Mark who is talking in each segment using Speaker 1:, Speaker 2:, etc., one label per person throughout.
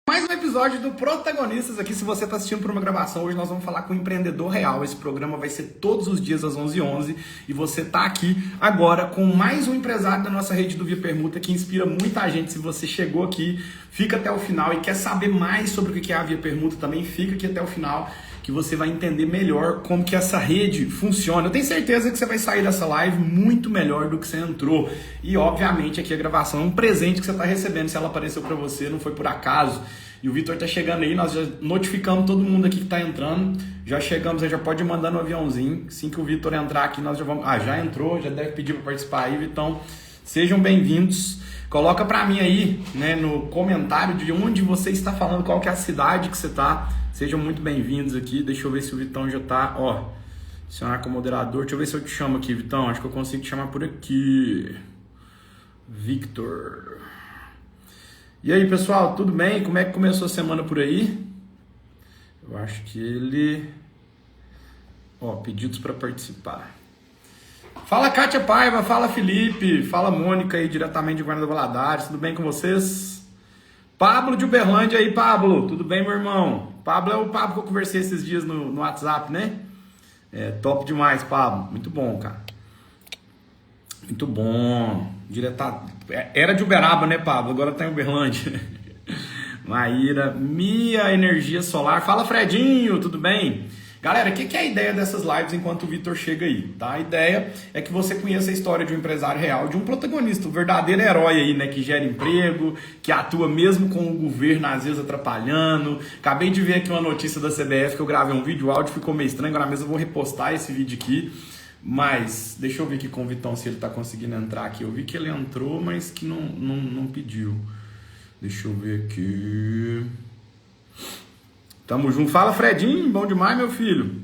Speaker 1: Mais um episódio do Protagonistas aqui. Se você está assistindo por uma gravação, hoje nós vamos falar com o empreendedor real. Esse programa vai ser todos os dias às 11h11 e você está aqui agora com mais um empresário da nossa rede do Via Permuta que inspira muita gente. Se você chegou aqui, fica até o final e quer saber mais sobre o que é a Via Permuta, também fica aqui até o final que você vai entender melhor como que essa rede funciona. Eu tenho certeza que você vai sair dessa live muito melhor do que você entrou. E obviamente aqui a gravação é um presente que você está recebendo. Se ela apareceu para você, não foi por acaso. E o Vitor está chegando aí, nós já notificamos todo mundo aqui que está entrando. Já chegamos, já pode mandar no aviãozinho. Assim que o Vitor entrar aqui, nós já vamos... já entrou, já deve pedir para participar aí, Vitão. Sejam bem-vindos. Coloca para mim aí, né, no comentário de onde você está falando, qual que é a cidade que você está. Sejam muito bem-vindos aqui. Deixa eu ver se o Vitão já tá, adicionar como moderador. Deixa eu ver se eu te chamo aqui, Vitão. Acho que eu consigo te chamar por aqui. Victor. E aí, pessoal, tudo bem? Como é que começou a semana por aí? Eu acho que ele... pedidos para participar. Fala, Kátia Paiva. Fala, Felipe. Fala, Mônica aí, diretamente de Guarda Valadares. Tudo bem com vocês? Pablo de Uberlândia aí, Pablo. Tudo bem, meu irmão? Pablo é o Pablo que eu conversei esses dias no WhatsApp, né? Top demais, Pablo. Muito bom, cara. Muito bom. Era de Uberaba, né, Pablo? Agora tá em Uberlândia. Maíra, Mia Energia Solar. Fala, Fredinho, tudo bem? Galera, o que é a ideia dessas lives enquanto o Vitor chega aí? Tá? A ideia é que você conheça a história de um empresário real, de um protagonista, um verdadeiro herói aí, né? Que gera emprego, que atua mesmo com o governo às vezes atrapalhando. Acabei de ver aqui uma notícia da CBF que eu gravei um vídeo, o áudio ficou meio estranho, agora mesmo eu vou repostar esse vídeo aqui. Mas, deixa eu ver aqui com o Vitão se ele tá conseguindo entrar aqui. Eu vi que ele entrou, mas que não pediu. Deixa eu ver aqui. Tamo junto. Fala, Fredinho. Bom demais, meu filho.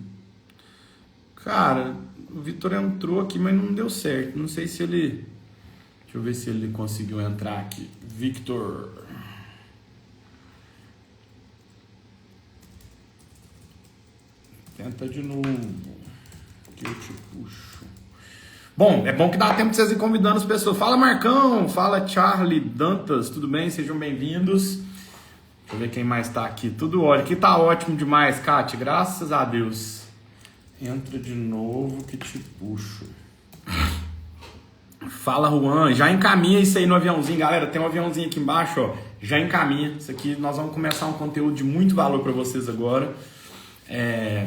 Speaker 1: Cara, o Vitor entrou aqui, mas não deu certo. Não sei se ele... Deixa eu ver se ele conseguiu entrar aqui. Victor. Tenta de novo. Que eu te puxo. Bom, é bom que dá tempo de vocês ir convidando as pessoas. Fala, Marcão. Fala, Charlie Dantas. Tudo bem? Sejam bem-vindos. Deixa eu ver quem mais tá aqui. Tudo ótimo. Aqui tá ótimo demais, Kátia. Graças a Deus. Entra de novo que te puxo. Fala, Juan. Já encaminha isso aí no aviãozinho. Galera, tem um aviãozinho aqui embaixo, ó. Já encaminha. Isso aqui, nós vamos começar um conteúdo de muito valor para vocês agora.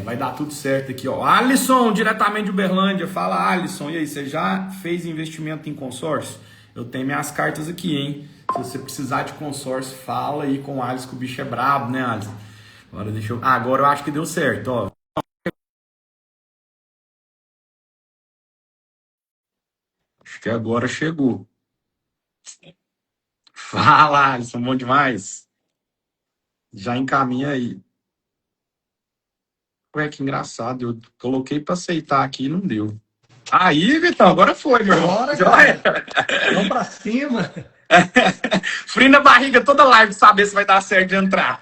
Speaker 1: Vai dar tudo certo aqui, ó. Alisson, diretamente de Uberlândia. Fala, Alisson. E aí, você já fez investimento em consórcio? Eu tenho minhas cartas aqui, hein? Se você precisar de consórcio, fala aí com o Alisson, que o bicho é brabo, né, Alisson? Agora deixa eu... agora eu acho que deu certo, ó. Acho que agora chegou. Fala, Alisson, bom demais. Já encaminha aí. Ué, que engraçado. Eu coloquei pra aceitar aqui e não deu. Aí, Vitão, agora foi, meu irmão.
Speaker 2: Bora,
Speaker 1: Joia?
Speaker 2: cara. Vamos pra cima.
Speaker 1: Frio na barriga toda live saber se vai dar certo de entrar.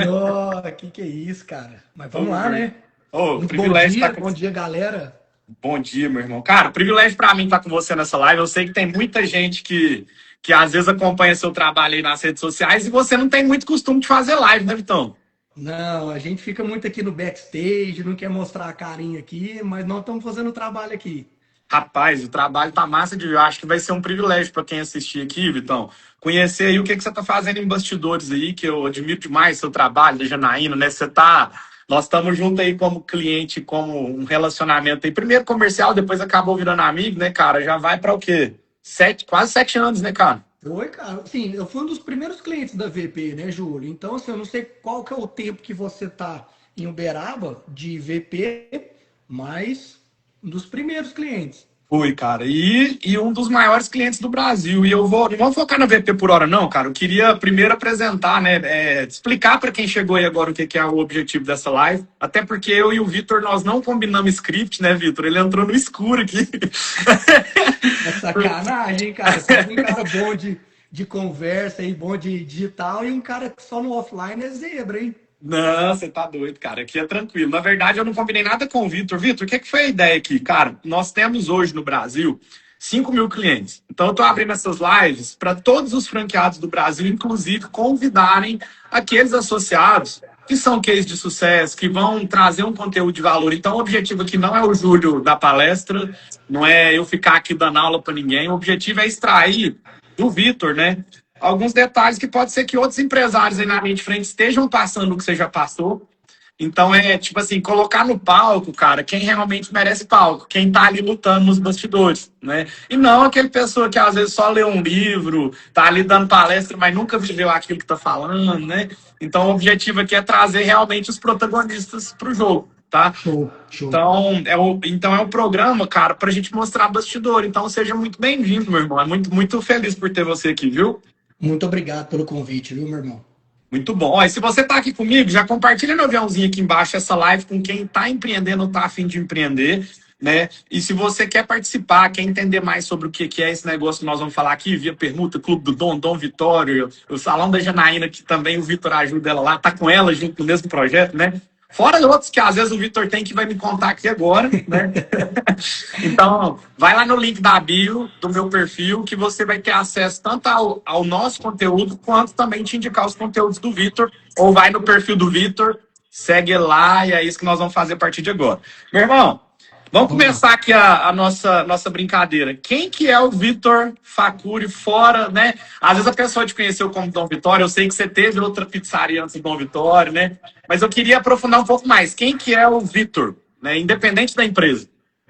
Speaker 2: Nossa, que é isso, cara? Mas vamos lá, né? Muito bom
Speaker 1: Privilégio
Speaker 2: dia,
Speaker 1: estar com...
Speaker 2: bom dia, galera.
Speaker 1: Bom dia, meu irmão. Cara, privilégio pra mim estar com você nessa live. Eu sei que tem muita gente que às vezes acompanha seu trabalho aí nas redes sociais e você não tem muito costume de fazer live, né, Vitão?
Speaker 2: Não, a gente fica muito aqui no backstage, não quer mostrar a carinha aqui, mas nós estamos fazendo o trabalho aqui.
Speaker 1: Rapaz, o trabalho tá massa de... Eu acho que vai ser um privilégio para quem assistir aqui, Vitão, conhecer aí o que você tá fazendo em bastidores aí, que eu admiro demais seu trabalho, da Janaína, né? Nós estamos juntos aí como cliente, como um relacionamento aí. Primeiro comercial, depois acabou virando amigo, né, cara? Já vai para o quê? Quase 7 anos, né, cara?
Speaker 2: Foi, cara. Sim, eu fui um dos primeiros clientes da VP, né, Júlio? Então, assim, eu não sei qual que é o tempo que você tá em Uberaba de VP, mas um dos primeiros clientes.
Speaker 1: Fui, cara. E um dos maiores clientes do Brasil. E não vou focar na VP por hora, não, cara. Eu queria primeiro apresentar, né? Explicar para quem chegou aí agora o que é o objetivo dessa live. Até porque eu e o Vitor, nós não combinamos script, né, Vitor? Ele entrou no escuro aqui.
Speaker 2: É sacanagem, cara. Você é um cara bom de conversa e bom de digital, e um cara que só no offline é zebra, hein?
Speaker 1: Não, você tá doido, cara. Aqui é tranquilo. Na verdade, eu não combinei nada com o Vitor. Vitor, o que foi a ideia aqui? Cara, nós temos hoje no Brasil 5.000 clientes. Então, eu estou abrindo essas lives para todos os franqueados do Brasil, inclusive convidarem aqueles associados que são case de sucesso, que vão trazer um conteúdo de valor. Então, o objetivo aqui não é o Júlio da palestra, não é eu ficar aqui dando aula para ninguém. O objetivo é extrair do Vitor, né, alguns detalhes que pode ser que outros empresários aí na linha de frente estejam passando o que você já passou. Então é tipo assim, colocar no palco, cara, quem realmente merece palco, quem tá ali lutando nos bastidores, né? E não aquele pessoa que às vezes só lê um livro, tá ali dando palestra, mas nunca viveu aquilo que tá falando, né? Então o objetivo aqui é trazer realmente os protagonistas pro jogo, tá?
Speaker 2: Show, show.
Speaker 1: Então é um programa, cara, pra gente mostrar bastidor. Então seja muito bem-vindo, meu irmão. É muito feliz por ter você aqui, viu?
Speaker 2: Muito obrigado pelo convite, viu, meu irmão?
Speaker 1: Muito bom. E se você está aqui comigo, já compartilha no aviãozinho aqui embaixo essa live com quem está empreendendo ou está afim de empreender, né? E se você quer participar, quer entender mais sobre o que é esse negócio que nós vamos falar aqui, via permuta, Clube do Dom Vitório, o Salão da Janaína, que também o Vitor ajuda ela lá, tá com ela junto no mesmo projeto, né? Fora outros que às vezes o Vitor tem que vai me contar aqui agora, né? Então, vai lá no link da bio do meu perfil que você vai ter acesso tanto ao nosso conteúdo quanto também te indicar os conteúdos do Vitor. Ou vai no perfil do Vitor, segue lá e é isso que nós vamos fazer a partir de agora. Meu irmão, vamos começar aqui a nossa brincadeira. Quem que é o Vitor Facuri fora, né? Às vezes a pessoa te conheceu como Dom Vitório, eu sei que você teve outra pizzaria antes do Dom Vitório, né? Mas eu queria aprofundar um pouco mais. Quem que é o Vitor, né? Independente da empresa.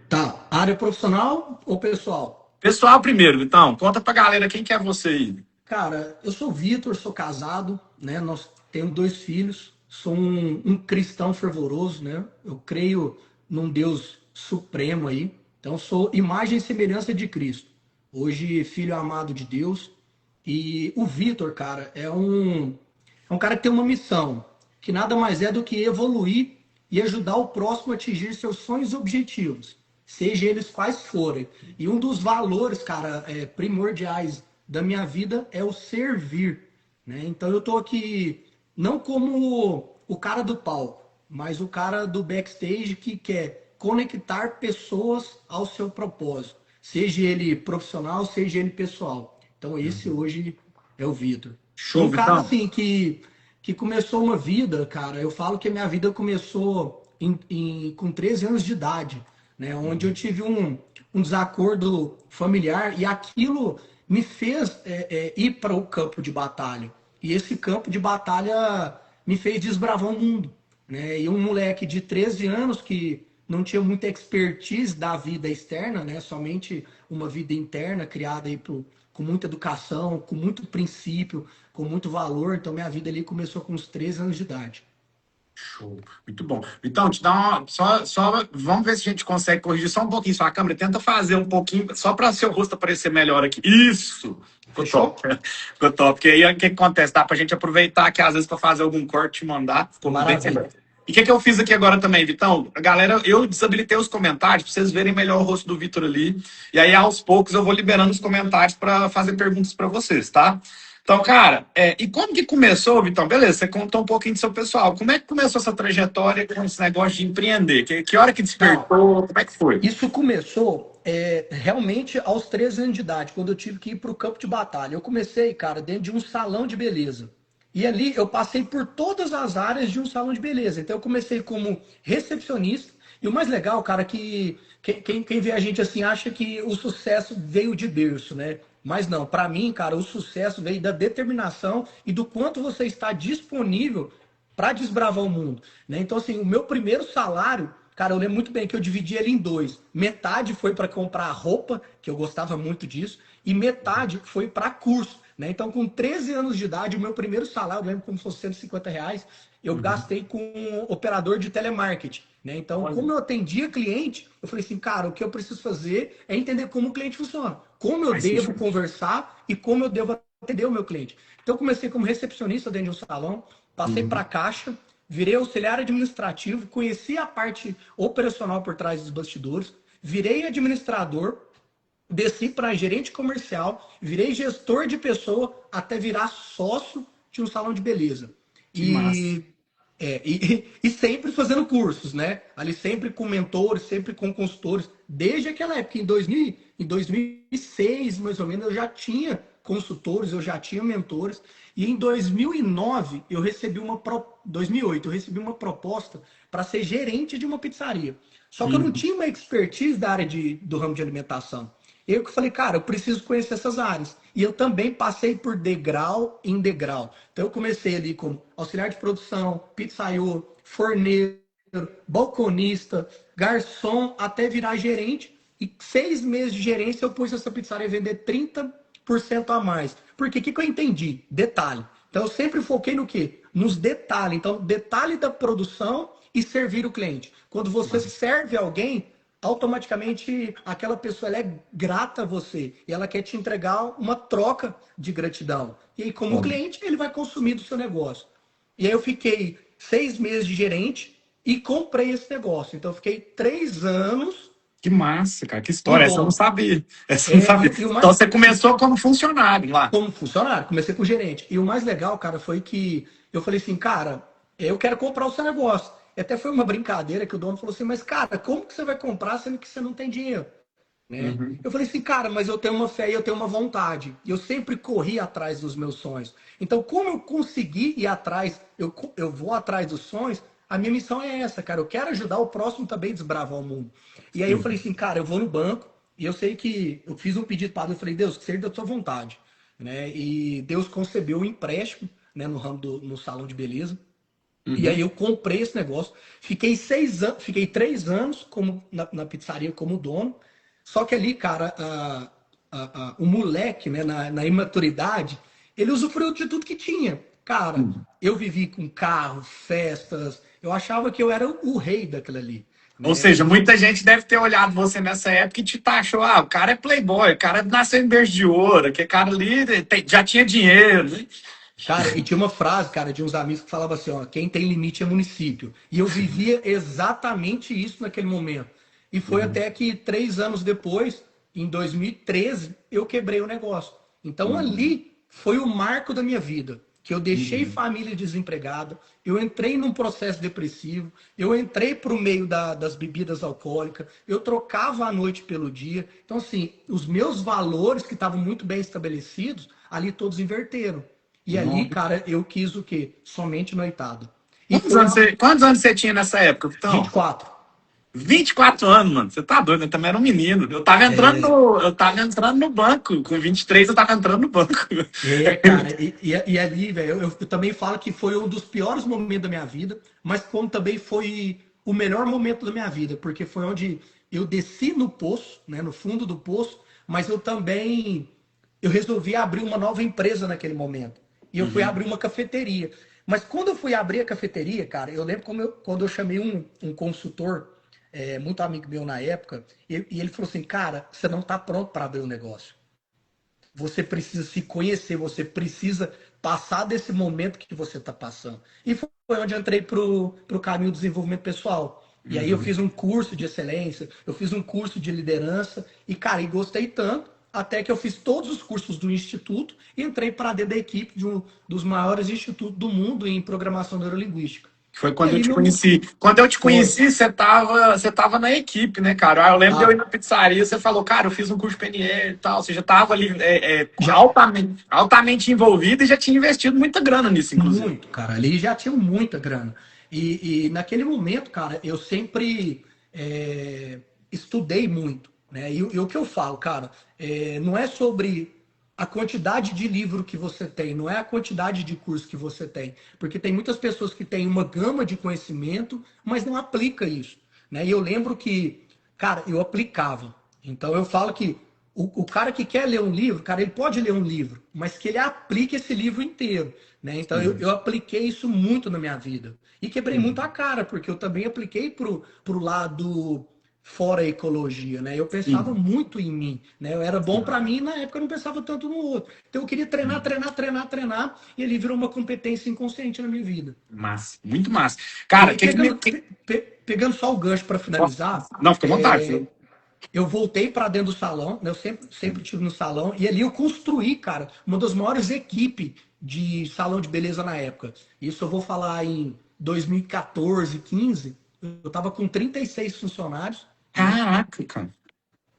Speaker 2: Tá, área profissional ou pessoal?
Speaker 1: Pessoal primeiro, então, conta pra galera quem que é você aí.
Speaker 2: Cara, eu sou Vitor, sou casado, né? Nós temos 2 filhos, sou um cristão fervoroso, né? Eu creio num Deus supremo aí. Então, sou imagem e semelhança de Cristo. Hoje, filho amado de Deus. E o Vitor, cara, é um cara que tem uma missão, que nada mais é do que evoluir e ajudar o próximo a atingir seus sonhos e objetivos, seja eles quais forem. E um dos valores, cara, primordiais da minha vida é o servir, né? Então eu tô aqui não como o cara do palco, mas o cara do backstage que quer conectar pessoas ao seu propósito, seja ele profissional, seja ele pessoal. Então esse hoje é o Vitor.
Speaker 1: Show,
Speaker 2: Um cara
Speaker 1: Vitão.
Speaker 2: assim que começou uma vida, cara. Eu falo que a minha vida começou com 13 anos de idade, né? Onde eu tive um desacordo familiar e aquilo me fez ir para o campo de batalha. E esse campo de batalha me fez desbravar o mundo, né? E um moleque de 13 anos que não tinha muita expertise da vida externa, né? Somente uma vida interna criada aí com muita educação, com muito princípio, com muito valor. Então minha vida ali começou com uns 13 anos de idade.
Speaker 1: Show. Muito bom. Então, te dá uma. Vamos ver se a gente consegue corrigir só um pouquinho sua câmera. Tenta fazer um pouquinho, só para seu rosto aparecer melhor aqui. Isso! Ficou
Speaker 2: Fechou?
Speaker 1: top. Ficou top. Porque aí o que acontece? Dá pra gente aproveitar que às vezes para fazer algum corte e mandar. Ficou bem
Speaker 2: Maravilha.
Speaker 1: melhor. E o que eu fiz aqui agora também, Vitão? A galera, eu desabilitei os comentários para vocês verem melhor o rosto do Vitor ali. E aí, aos poucos, eu vou liberando os comentários para fazer perguntas para vocês, tá? Então, cara, e como que começou, Vitão? Beleza, você contou um pouquinho do seu pessoal. Como é que começou essa trajetória com esse negócio de empreender? Que hora que despertou? Como é que foi?
Speaker 2: Isso começou realmente aos 13 anos de idade, quando eu tive que ir para o campo de batalha. Eu comecei, cara, dentro de um salão de beleza. E ali eu passei por todas as áreas de um salão de beleza. Então eu comecei como recepcionista. E o mais legal, cara, que quem vê a gente assim acha que o sucesso veio de berço, né? Mas não, para mim, cara, o sucesso veio da determinação e do quanto você está disponível para desbravar o mundo, né? Então, assim, o meu primeiro salário, cara, eu lembro muito bem que eu dividi ele em dois. Metade foi para comprar roupa, que eu gostava muito disso, e metade foi para curso, né? Então, com 13 anos de idade, o meu primeiro salário, eu lembro como se fosse R$ 150, eu gastei com um operador de telemarketing, né? Então, como eu atendia cliente, eu falei assim, cara, o que eu preciso fazer é entender como o cliente funciona, como eu devo conversar e como eu devo atender o meu cliente. Então, eu comecei como recepcionista dentro de um salão, passei para caixa, virei auxiliar administrativo, conheci a parte operacional por trás dos bastidores, virei administrador, desci para gerente comercial, virei gestor de pessoa até virar sócio de um salão de beleza.
Speaker 1: Que massa.
Speaker 2: E E sempre fazendo cursos, né? Ali sempre com mentores, sempre com consultores. Desde aquela época, em 2006, mais ou menos, eu já tinha consultores, eu já tinha mentores. E em 2009, 2008, eu recebi uma proposta para ser gerente de uma pizzaria. Só que eu não
Speaker 1: Uhum.
Speaker 2: tinha uma expertise da área do ramo de alimentação. Eu que falei, cara, eu preciso conhecer essas áreas. E eu também passei por degrau em degrau. Então eu comecei ali como auxiliar de produção, pizzaiolo, forneiro, balconista, garçom, até virar gerente. E 6 meses de gerência eu pus essa pizzaria a vender 30% a mais. Porque o que eu entendi? Detalhe. Então eu sempre foquei no quê? Nos detalhes. Então, detalhe da produção e servir o cliente. Quando você serve alguém, automaticamente aquela pessoa ela é grata a você e ela quer te entregar uma troca de gratidão. E aí, como cliente, ele vai consumir do seu negócio. E aí eu fiquei 6 meses de gerente e comprei esse negócio. Então eu fiquei 3 anos
Speaker 1: Que massa, cara, que
Speaker 2: com o
Speaker 1: história. Essa eu não
Speaker 2: dono.
Speaker 1: sabia. Essa eu não sabia.
Speaker 2: E o
Speaker 1: Então
Speaker 2: mais
Speaker 1: você começou como funcionário lá.
Speaker 2: como funcionário, comecei com gerente. E o mais legal, cara, foi que eu falei assim, cara, eu quero comprar o seu negócio. E até foi uma brincadeira que o dono falou assim, mas cara, como que você vai comprar sendo que você não tem dinheiro? Né?
Speaker 1: Uhum.
Speaker 2: Eu falei assim, cara, mas eu tenho uma fé e eu tenho uma vontade. E eu sempre corri atrás dos meus sonhos. Então, como eu consegui ir atrás, eu vou atrás dos sonhos, a minha missão é essa, cara. Eu quero ajudar o próximo também a desbravar o mundo. E aí eu falei
Speaker 1: Sim.
Speaker 2: assim, cara, eu vou no banco e eu sei que eu fiz um pedido para Deus. Eu falei, Deus, que seja da tua vontade. Né? E Deus concebeu um empréstimo, né, no salão de beleza. E aí
Speaker 1: Uhum.
Speaker 2: eu comprei esse negócio, fiquei 6 anos, fiquei 3 anos como na pizzaria como dono. Só que ali, cara, o moleque, né, na imaturidade, ele usufruiu de tudo que tinha. Cara,
Speaker 1: Uhum.
Speaker 2: eu vivi com carro, festas, eu achava que eu era o rei daquilo ali,
Speaker 1: Ou
Speaker 2: né?
Speaker 1: seja, muita gente deve ter olhado você nessa época e te taxou, o cara é playboy, o cara nasceu em berço de ouro, que cara ali já tinha dinheiro, né?
Speaker 2: Cara, e tinha uma frase, cara, de uns amigos que falava assim, ó, quem tem limite é município. E eu vivia exatamente isso naquele momento. E foi
Speaker 1: Uhum.
Speaker 2: até que 3 anos depois, em 2013, eu quebrei o negócio. Então
Speaker 1: Uhum.
Speaker 2: ali foi o marco da minha vida, que eu deixei
Speaker 1: Uhum.
Speaker 2: família desempregada, eu entrei num processo depressivo, eu entrei para o meio das bebidas alcoólicas, eu trocava a noite pelo dia. Então, assim, os meus valores que estavam muito bem estabelecidos, ali todos inverteram. E ali,
Speaker 1: Nossa.
Speaker 2: cara, eu quis o quê? Somente noitada. E
Speaker 1: Quantos
Speaker 2: foi
Speaker 1: anos,
Speaker 2: a
Speaker 1: quantos anos você tinha nessa época, Vitão?
Speaker 2: 24.
Speaker 1: 24 anos, mano. Você tá doido, eu também era um menino. Eu tava entrando no banco. Com 23 eu tava entrando no banco.
Speaker 2: Cara, e ali, velho, eu também falo que foi um dos piores momentos da minha vida, mas como também foi o melhor momento da minha vida, porque foi onde eu desci no poço, né, no fundo do poço, mas eu resolvi abrir uma nova empresa naquele momento. E eu fui
Speaker 1: Uhum.
Speaker 2: abrir uma cafeteria. Mas quando eu fui abrir a cafeteria, cara, eu lembro quando eu chamei um consultor, muito amigo meu na época, e ele falou assim, cara, você não está pronto para abrir o negócio. Você precisa se conhecer, você precisa passar desse momento que você está passando. E foi onde eu entrei para o caminho do desenvolvimento pessoal. E aí eu
Speaker 1: Uhum.
Speaker 2: fiz um curso de excelência, eu fiz um curso de liderança, e, cara, e gostei tanto, até que eu fiz todos os cursos do Instituto e entrei para dentro da equipe de um dos maiores institutos do mundo em programação neurolinguística.
Speaker 1: Foi
Speaker 2: E
Speaker 1: quando eu
Speaker 2: ali
Speaker 1: te
Speaker 2: meu.
Speaker 1: conheci. Quando eu te
Speaker 2: Foi.
Speaker 1: conheci, você tava na equipe, né, cara? Eu lembro de eu ir
Speaker 2: Tava.
Speaker 1: na pizzaria, você falou, cara, eu fiz um curso de PNL e tal. Você já tava ali
Speaker 2: Já.
Speaker 1: altamente envolvido e já tinha investido muita grana nisso, inclusive.
Speaker 2: Muito, cara. Ali já tinha muita grana. E naquele momento, cara, eu sempre estudei muito, né? E o que eu falo, cara, não é sobre a quantidade de livro que você tem, não é a quantidade de curso que você tem, porque tem muitas pessoas que têm uma gama de conhecimento, mas não aplica isso, né? E eu lembro que, cara, eu aplicava. Então eu falo que o cara que quer ler um livro, cara, ele pode ler um livro, mas que ele aplique esse livro inteiro, né? Então eu
Speaker 1: Sim.
Speaker 2: apliquei isso muito na minha vida. E quebrei muito a
Speaker 1: Uhum.
Speaker 2: cara, porque eu também apliquei pro lado fora a ecologia, né? Eu pensava
Speaker 1: Sim.
Speaker 2: muito em mim, né? Eu era bom
Speaker 1: Sim.
Speaker 2: para mim, na época eu não pensava tanto no outro. Então eu queria treinar, treinar, treinar, treinar, e ele virou uma competência inconsciente na minha vida.
Speaker 1: Massa, muito massa.
Speaker 2: E
Speaker 1: Cara,
Speaker 2: aí, pegando só o gancho para finalizar,
Speaker 1: Não, fica à vontade,
Speaker 2: é,
Speaker 1: filho.
Speaker 2: eu voltei para dentro do salão, né? Eu sempre tive no salão, e ali eu construí, cara, uma das maiores equipes de salão de beleza na época. Isso eu vou falar em 2014, 15, eu estava com 36 funcionários, né?
Speaker 1: Caraca, cara.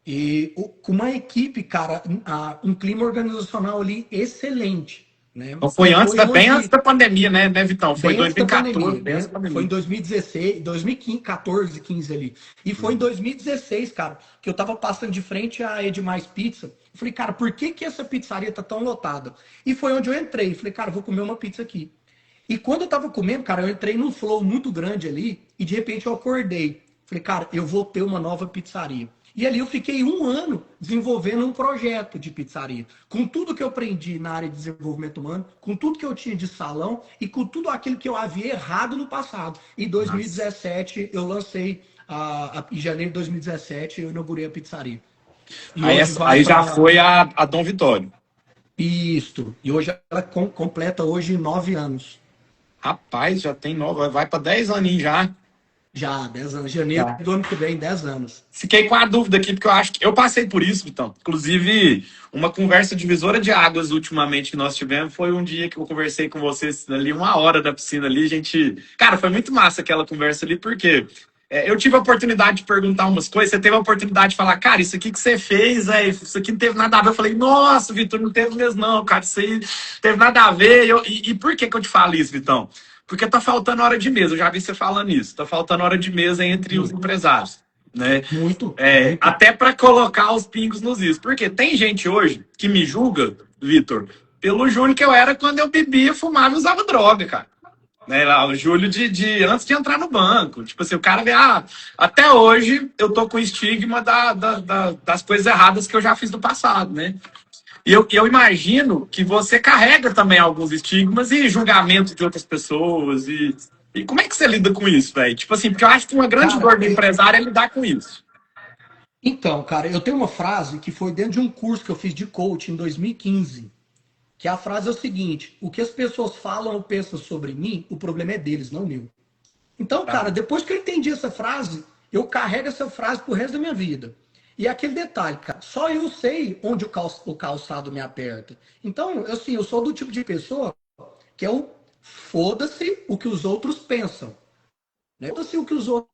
Speaker 2: E com uma equipe, cara, um clima organizacional ali excelente, né?
Speaker 1: Então
Speaker 2: E
Speaker 1: foi
Speaker 2: foi
Speaker 1: bem antes
Speaker 2: onde,
Speaker 1: da pandemia, né, Vitão? Foi
Speaker 2: bem antes da
Speaker 1: 2014,
Speaker 2: pandemia,
Speaker 1: bem antes
Speaker 2: né?
Speaker 1: da
Speaker 2: Foi em
Speaker 1: pandemia.
Speaker 2: 2016, 2014, 15 ali. E foi em 2016, cara, que eu tava passando de frente à Edmais Pizza. Eu falei, cara, por que que essa pizzaria tá tão lotada? E foi onde eu entrei. Falei, cara, vou comer uma pizza aqui. E quando eu tava comendo, cara, eu entrei num flow muito grande ali e de repente eu acordei. Falei, cara, eu vou ter uma nova pizzaria. E ali eu fiquei um ano desenvolvendo um projeto de pizzaria. Com tudo que eu aprendi na área de desenvolvimento humano, com tudo que eu tinha de salão e com tudo aquilo que eu havia errado no passado. Em
Speaker 1: Nossa.
Speaker 2: 2017 eu lancei, em janeiro de 2017 eu inaugurei a pizzaria. E
Speaker 1: Aí,
Speaker 2: hoje vai
Speaker 1: aí já
Speaker 2: para
Speaker 1: foi a Dom Vitório.
Speaker 2: isto. E hoje ela completa hoje 9 anos.
Speaker 1: Rapaz, já tem nova, vai para 10 aninhos já.
Speaker 2: Já, 10 anos. Janeiro
Speaker 1: Já.
Speaker 2: do ano que vem, 10 anos.
Speaker 1: Fiquei com a dúvida aqui, porque eu acho que eu passei por isso, Vitão. Inclusive, uma conversa divisora de águas ultimamente que nós tivemos foi um dia que eu conversei com vocês ali, 1 hora da piscina ali, gente. Cara, foi muito massa aquela conversa ali, porque eu tive a oportunidade de perguntar umas coisas, você teve a oportunidade de falar, cara, isso aqui que você fez, isso aqui não teve nada a ver. Eu falei, nossa, Vitor, não teve mesmo, não, cara, isso aí não teve nada a ver. E por que que eu te falo isso, Vitão? Porque tá faltando hora de mesa, eu já vi você falando isso, tá faltando hora de mesa entre os
Speaker 2: Muito,
Speaker 1: empresários, né?
Speaker 2: muito, muito.
Speaker 1: Até para colocar os pingos nos is. Porque tem gente hoje que me julga, Vitor, pelo Júlio que eu era quando eu bebia, fumava e usava droga, cara. Né, lá, o Júlio antes de entrar no banco. Tipo assim, o cara vê, até hoje eu tô com estigma das coisas erradas que eu já fiz no passado, né? E eu imagino que você carrega também alguns estigmas e julgamentos de outras pessoas. E como é que você lida com isso, velho? Tipo assim, porque eu acho que uma grande
Speaker 2: Cara,
Speaker 1: dor do empresário é lidar com isso.
Speaker 2: então, cara, eu tenho uma frase que foi dentro de um curso que eu fiz de coaching em 2015, que a frase é o seguinte: o que as pessoas falam ou pensam sobre mim, o problema é deles, não meu. Então, cara,
Speaker 1: Tá?
Speaker 2: depois que eu entendi essa frase, eu carrego essa frase pro resto da minha vida. E aquele detalhe, cara, só eu sei onde o calçado me aperta. Então, assim, eu sou do tipo de pessoa que é o foda-se o que os outros pensam. Né? Foda-se o que os outros.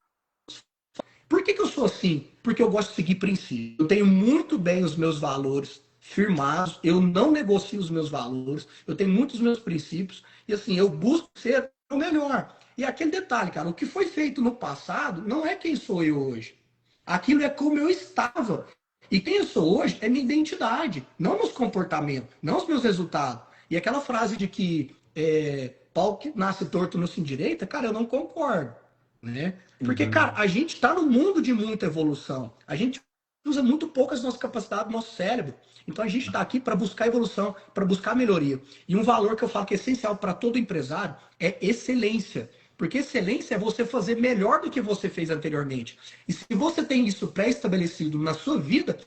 Speaker 2: Por que, que eu sou assim? Porque eu gosto de seguir princípios. Eu tenho muito bem os meus valores firmados, eu não negocio os meus valores, eu tenho muitos meus princípios, e assim, eu busco ser o melhor. E aquele detalhe, cara, o que foi feito no passado não é quem sou eu hoje. Aquilo é como eu estava. E quem eu sou hoje é minha identidade, não meus comportamentos, não os meus resultados. E aquela frase de que pau que nasce torto não se endireita, cara, eu não concordo. Né? Porque, cara,
Speaker 1: Uhum.
Speaker 2: a gente está num mundo de muita evolução. A gente usa muito pouco as nossas capacidades do nosso cérebro. Então a gente está aqui para buscar evolução, para buscar melhoria. E um valor que eu falo que é essencial para todo empresário é excelência. Porque excelência é você fazer melhor do que você fez anteriormente. E se você tem isso pré-estabelecido na sua vida,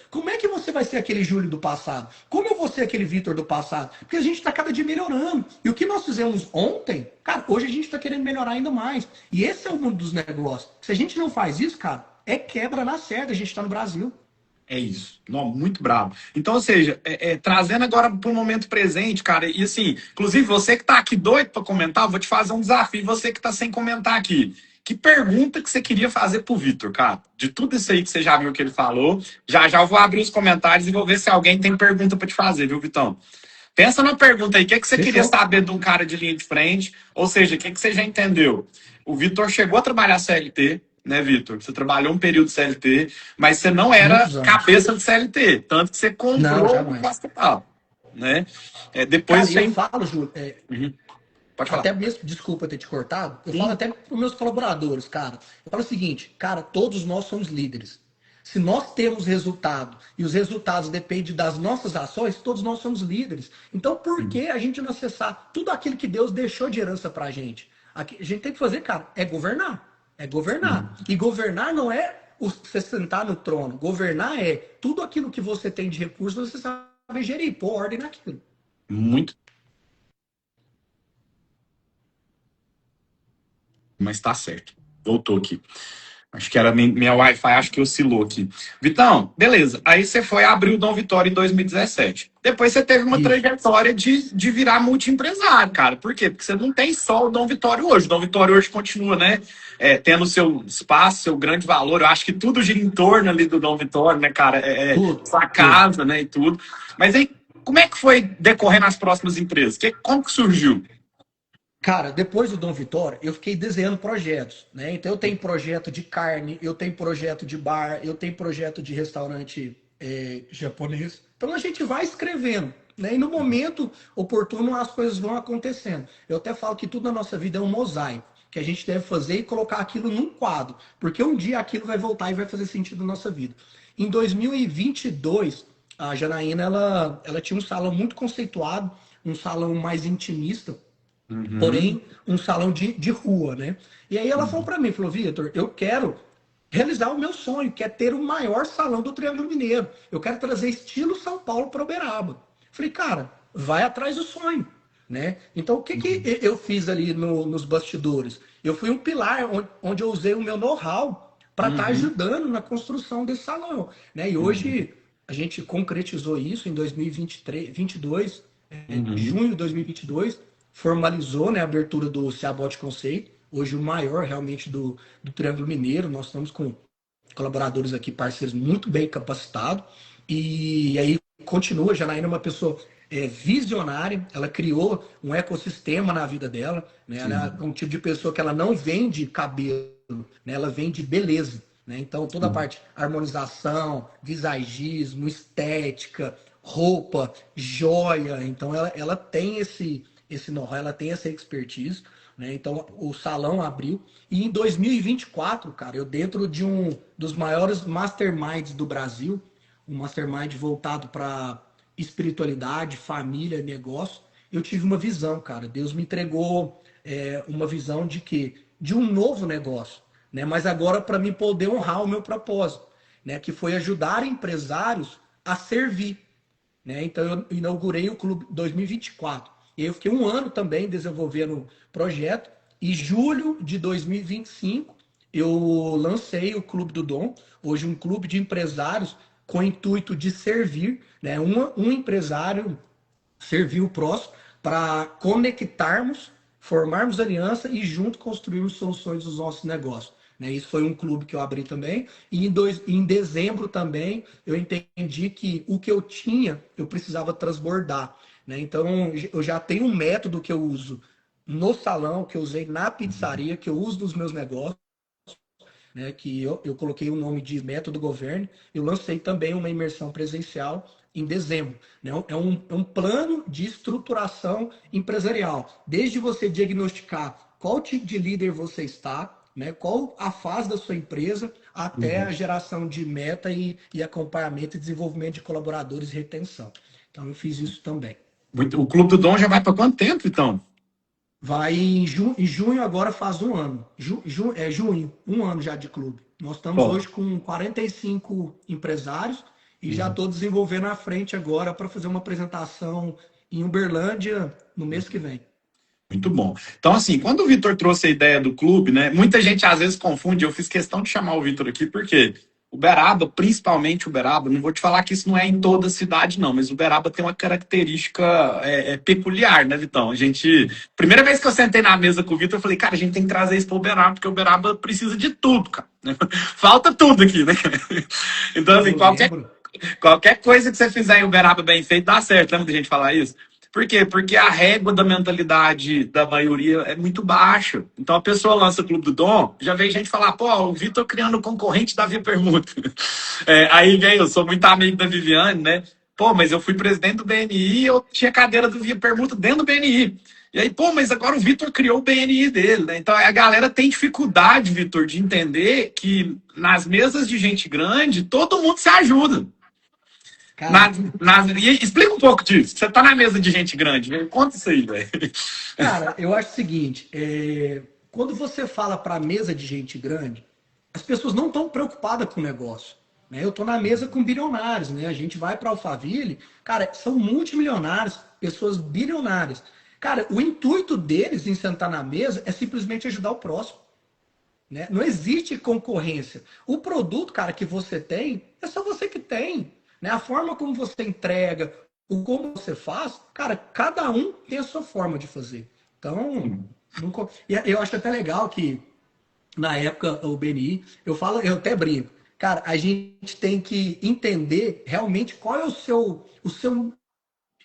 Speaker 2: como é que você vai ser aquele Júlio do passado? Como eu vou ser aquele Vitor do passado? Porque a gente está cada dia melhorando. E o que nós fizemos ontem, cara, hoje a gente está querendo melhorar ainda mais. E esse é o mundo dos negócios. Se a gente não faz isso, cara, é quebra na certa. A gente está no Brasil.
Speaker 1: É isso. Não, muito bravo. Então, ou seja, trazendo agora para o momento presente, cara, e assim, inclusive você que está aqui doido para comentar, eu vou te fazer um desafio, você que está sem comentar aqui. Que pergunta que você queria fazer pro Vitor, cara? De tudo isso aí que você já viu que ele falou, já já eu vou abrir os comentários e vou ver se alguém tem pergunta para te fazer, viu, Vitão? Pensa na pergunta aí, o que, que você queria
Speaker 2: Fechou.
Speaker 1: saber de um cara de linha de frente? Ou seja, o que, que você já entendeu? O Vitor chegou a trabalhar CLT, né, Vitor? Você trabalhou um período CLT, mas você não era
Speaker 2: Muitos anos.
Speaker 1: cabeça de CLT, tanto que você
Speaker 2: Não,
Speaker 1: comprou o
Speaker 2: jamais.
Speaker 1: hospital, né? Depois
Speaker 2: Cara, e eu
Speaker 1: você...
Speaker 2: falo, Júlio,
Speaker 1: Uhum. Pode falar.
Speaker 2: até mesmo, desculpa ter te cortado, eu falo
Speaker 1: Sim.
Speaker 2: até para os meus colaboradores, cara. Eu falo o seguinte, cara, todos nós somos líderes. Se nós temos resultado e os resultados dependem das nossas ações, todos nós somos líderes. Então, por que a gente não acessar tudo aquilo que Deus deixou de herança para a gente? A gente tem que fazer, cara, é governar. É governar. E governar não é você sentar no trono. Governar é tudo aquilo que você tem de recursos, você sabe gerir, pôr ordem naquilo.
Speaker 1: Muito, mas tá certo. Voltou aqui. Acho que era minha Wi-Fi, acho que oscilou aqui. Vitão, beleza. Aí você foi abrir o Dom Vitória em 2017. Depois você teve uma
Speaker 2: Isso.
Speaker 1: trajetória de virar multiempresário, cara. Por quê? Porque você não tem só o Dom Vitória hoje. O Dom Vitória hoje continua, né? Tendo seu espaço, seu grande valor. Eu acho que tudo gira em torno ali do Dom Vitória, né, cara?
Speaker 2: Tudo,
Speaker 1: Sua
Speaker 2: tudo.
Speaker 1: casa, né, e tudo. Mas aí, como é que foi decorrer nas próximas empresas? Como que surgiu?
Speaker 2: Cara, depois do Dom Vitória, eu fiquei desenhando projetos, né? Então eu tenho projeto de carne, eu tenho projeto de bar, eu tenho projeto de restaurante japonês. Então a gente vai escrevendo, né? E no momento oportuno as coisas vão acontecendo. Eu até falo que tudo na nossa vida é um mosaico, que a gente deve fazer e colocar aquilo num quadro, porque um dia aquilo vai voltar e vai fazer sentido na nossa vida. Em 2022, a Janaína ela tinha um salão muito conceituado, um salão mais intimista,
Speaker 1: Uhum,
Speaker 2: porém um salão de rua, né? E aí ela falou para mim, falou, Vitor, eu quero realizar o meu sonho, que é ter o maior salão do Triângulo Mineiro. Eu quero trazer estilo São Paulo para Uberaba. Falei, cara, vai atrás do sonho, né? Então o que
Speaker 1: uhum,
Speaker 2: que eu fiz ali nos bastidores? Eu fui um pilar onde eu usei o meu know-how para estar
Speaker 1: uhum,
Speaker 2: ajudando na construção desse salão, né? E
Speaker 1: uhum,
Speaker 2: hoje a gente concretizou isso em 2023, 22,
Speaker 1: uhum.
Speaker 2: junho de 2022, formalizou, né, a abertura do Ciabote Conceito, hoje o maior realmente do Triângulo Mineiro. Nós estamos com colaboradores aqui, parceiros muito bem capacitados, e aí continua. Janaína é uma pessoa visionária, ela criou um ecossistema na vida dela, né? Ela é
Speaker 1: Sim,
Speaker 2: um tipo de pessoa que ela não vende cabelo, né? Ela vende beleza. Né? Então, toda a
Speaker 1: sim.
Speaker 2: parte harmonização, visagismo, estética, roupa, joia. Então, ela tem esse know-how, ela tem essa expertise. Né? Então, o salão abriu. E em 2024, cara, eu dentro de um dos maiores masterminds do Brasil, um mastermind voltado para espiritualidade, família, negócio, eu tive uma visão, cara. Deus me entregou uma visão de que de um novo negócio, né? Mas agora para mim poder honrar o meu propósito, né? Que foi ajudar empresários a servir, né? Então eu inaugurei o Clube 2024. E eu fiquei um ano também desenvolvendo o projeto. E julho de 2025 eu lancei o Clube do Dom, hoje um clube de empresários com o intuito de servir, né? Um empresário servir o próximo para conectarmos, formarmos aliança e junto construirmos soluções dos nossos negócios. Né? Isso foi um clube que eu abri também. E em dezembro também eu entendi que o que eu tinha eu precisava transbordar. Né? Então eu já tenho um método que eu uso no salão, que eu usei na pizzaria, que eu uso nos meus negócios, né, que eu coloquei o nome de Método Governe. Eu lancei também uma imersão presencial em dezembro. Né? É um plano de estruturação empresarial, desde você diagnosticar qual tipo de líder você está, né, qual a fase da sua empresa, até a
Speaker 1: Uhum.
Speaker 2: geração de meta e acompanhamento e desenvolvimento de colaboradores e retenção. Então, eu fiz isso também.
Speaker 1: O Clube do Dom já vai para quanto tempo, então?
Speaker 2: Vai em junho agora faz um ano. Junho, um ano já de clube. Nós estamos
Speaker 1: Ó,
Speaker 2: hoje com 45 empresários e já
Speaker 1: uhum.
Speaker 2: estou desenvolvendo a frente agora para fazer uma apresentação em Uberlândia no mês que vem.
Speaker 1: Muito bom. Então, assim, quando o Vitor trouxe a ideia do clube, né? Muita gente às vezes confunde. Eu fiz questão de chamar o Vitor aqui, porque Uberaba, principalmente Uberaba, não vou te falar que isso não é em toda a cidade, não, mas Uberaba tem uma característica peculiar, né, Vitão? A gente. Primeira vez que eu sentei na mesa com o Vitor, eu falei, cara, a gente tem que trazer isso para Uberaba, porque Uberaba precisa de tudo, cara. Falta tudo aqui, né? Então, assim,
Speaker 2: Eu lembro.
Speaker 1: qualquer coisa que você fizer em Uberaba bem feito, dá certo. Lembra da gente falar isso? Por quê? Porque a régua da mentalidade da maioria é muito baixa. Então a pessoa lança o Clube do Dom, já vem gente falar, pô, o Vitor criando concorrente da Via Permuta. Aí vem, eu sou muito amigo da Viviane, né? Pô, mas eu fui presidente do BNI e eu tinha cadeira do Via Permuta dentro do BNI. E aí, pô, mas agora o Vitor criou o BNI dele, né? Então a galera tem dificuldade, Vitor, de entender que nas mesas de gente grande, todo mundo se ajuda.
Speaker 2: Cara,
Speaker 1: Explica um pouco disso. Você tá na mesa de gente grande, né? Conta isso aí, velho.
Speaker 2: cara, eu acho o seguinte: quando você fala para a mesa de gente grande, as pessoas não estão preocupadas com o negócio. Né? Eu estou na mesa com bilionários, né? A gente vai para Alphaville, cara, são multimilionários, pessoas bilionárias. Cara, o intuito deles em sentar na mesa é simplesmente ajudar o próximo. né? Não existe concorrência. O produto, cara, que você tem, é só você que tem, né? A forma como você entrega, o como você faz, cara, cada um tem a sua forma de fazer. Então, e eu acho até legal que na época o BNI, eu até brinco, cara, a gente tem que entender realmente qual é o seu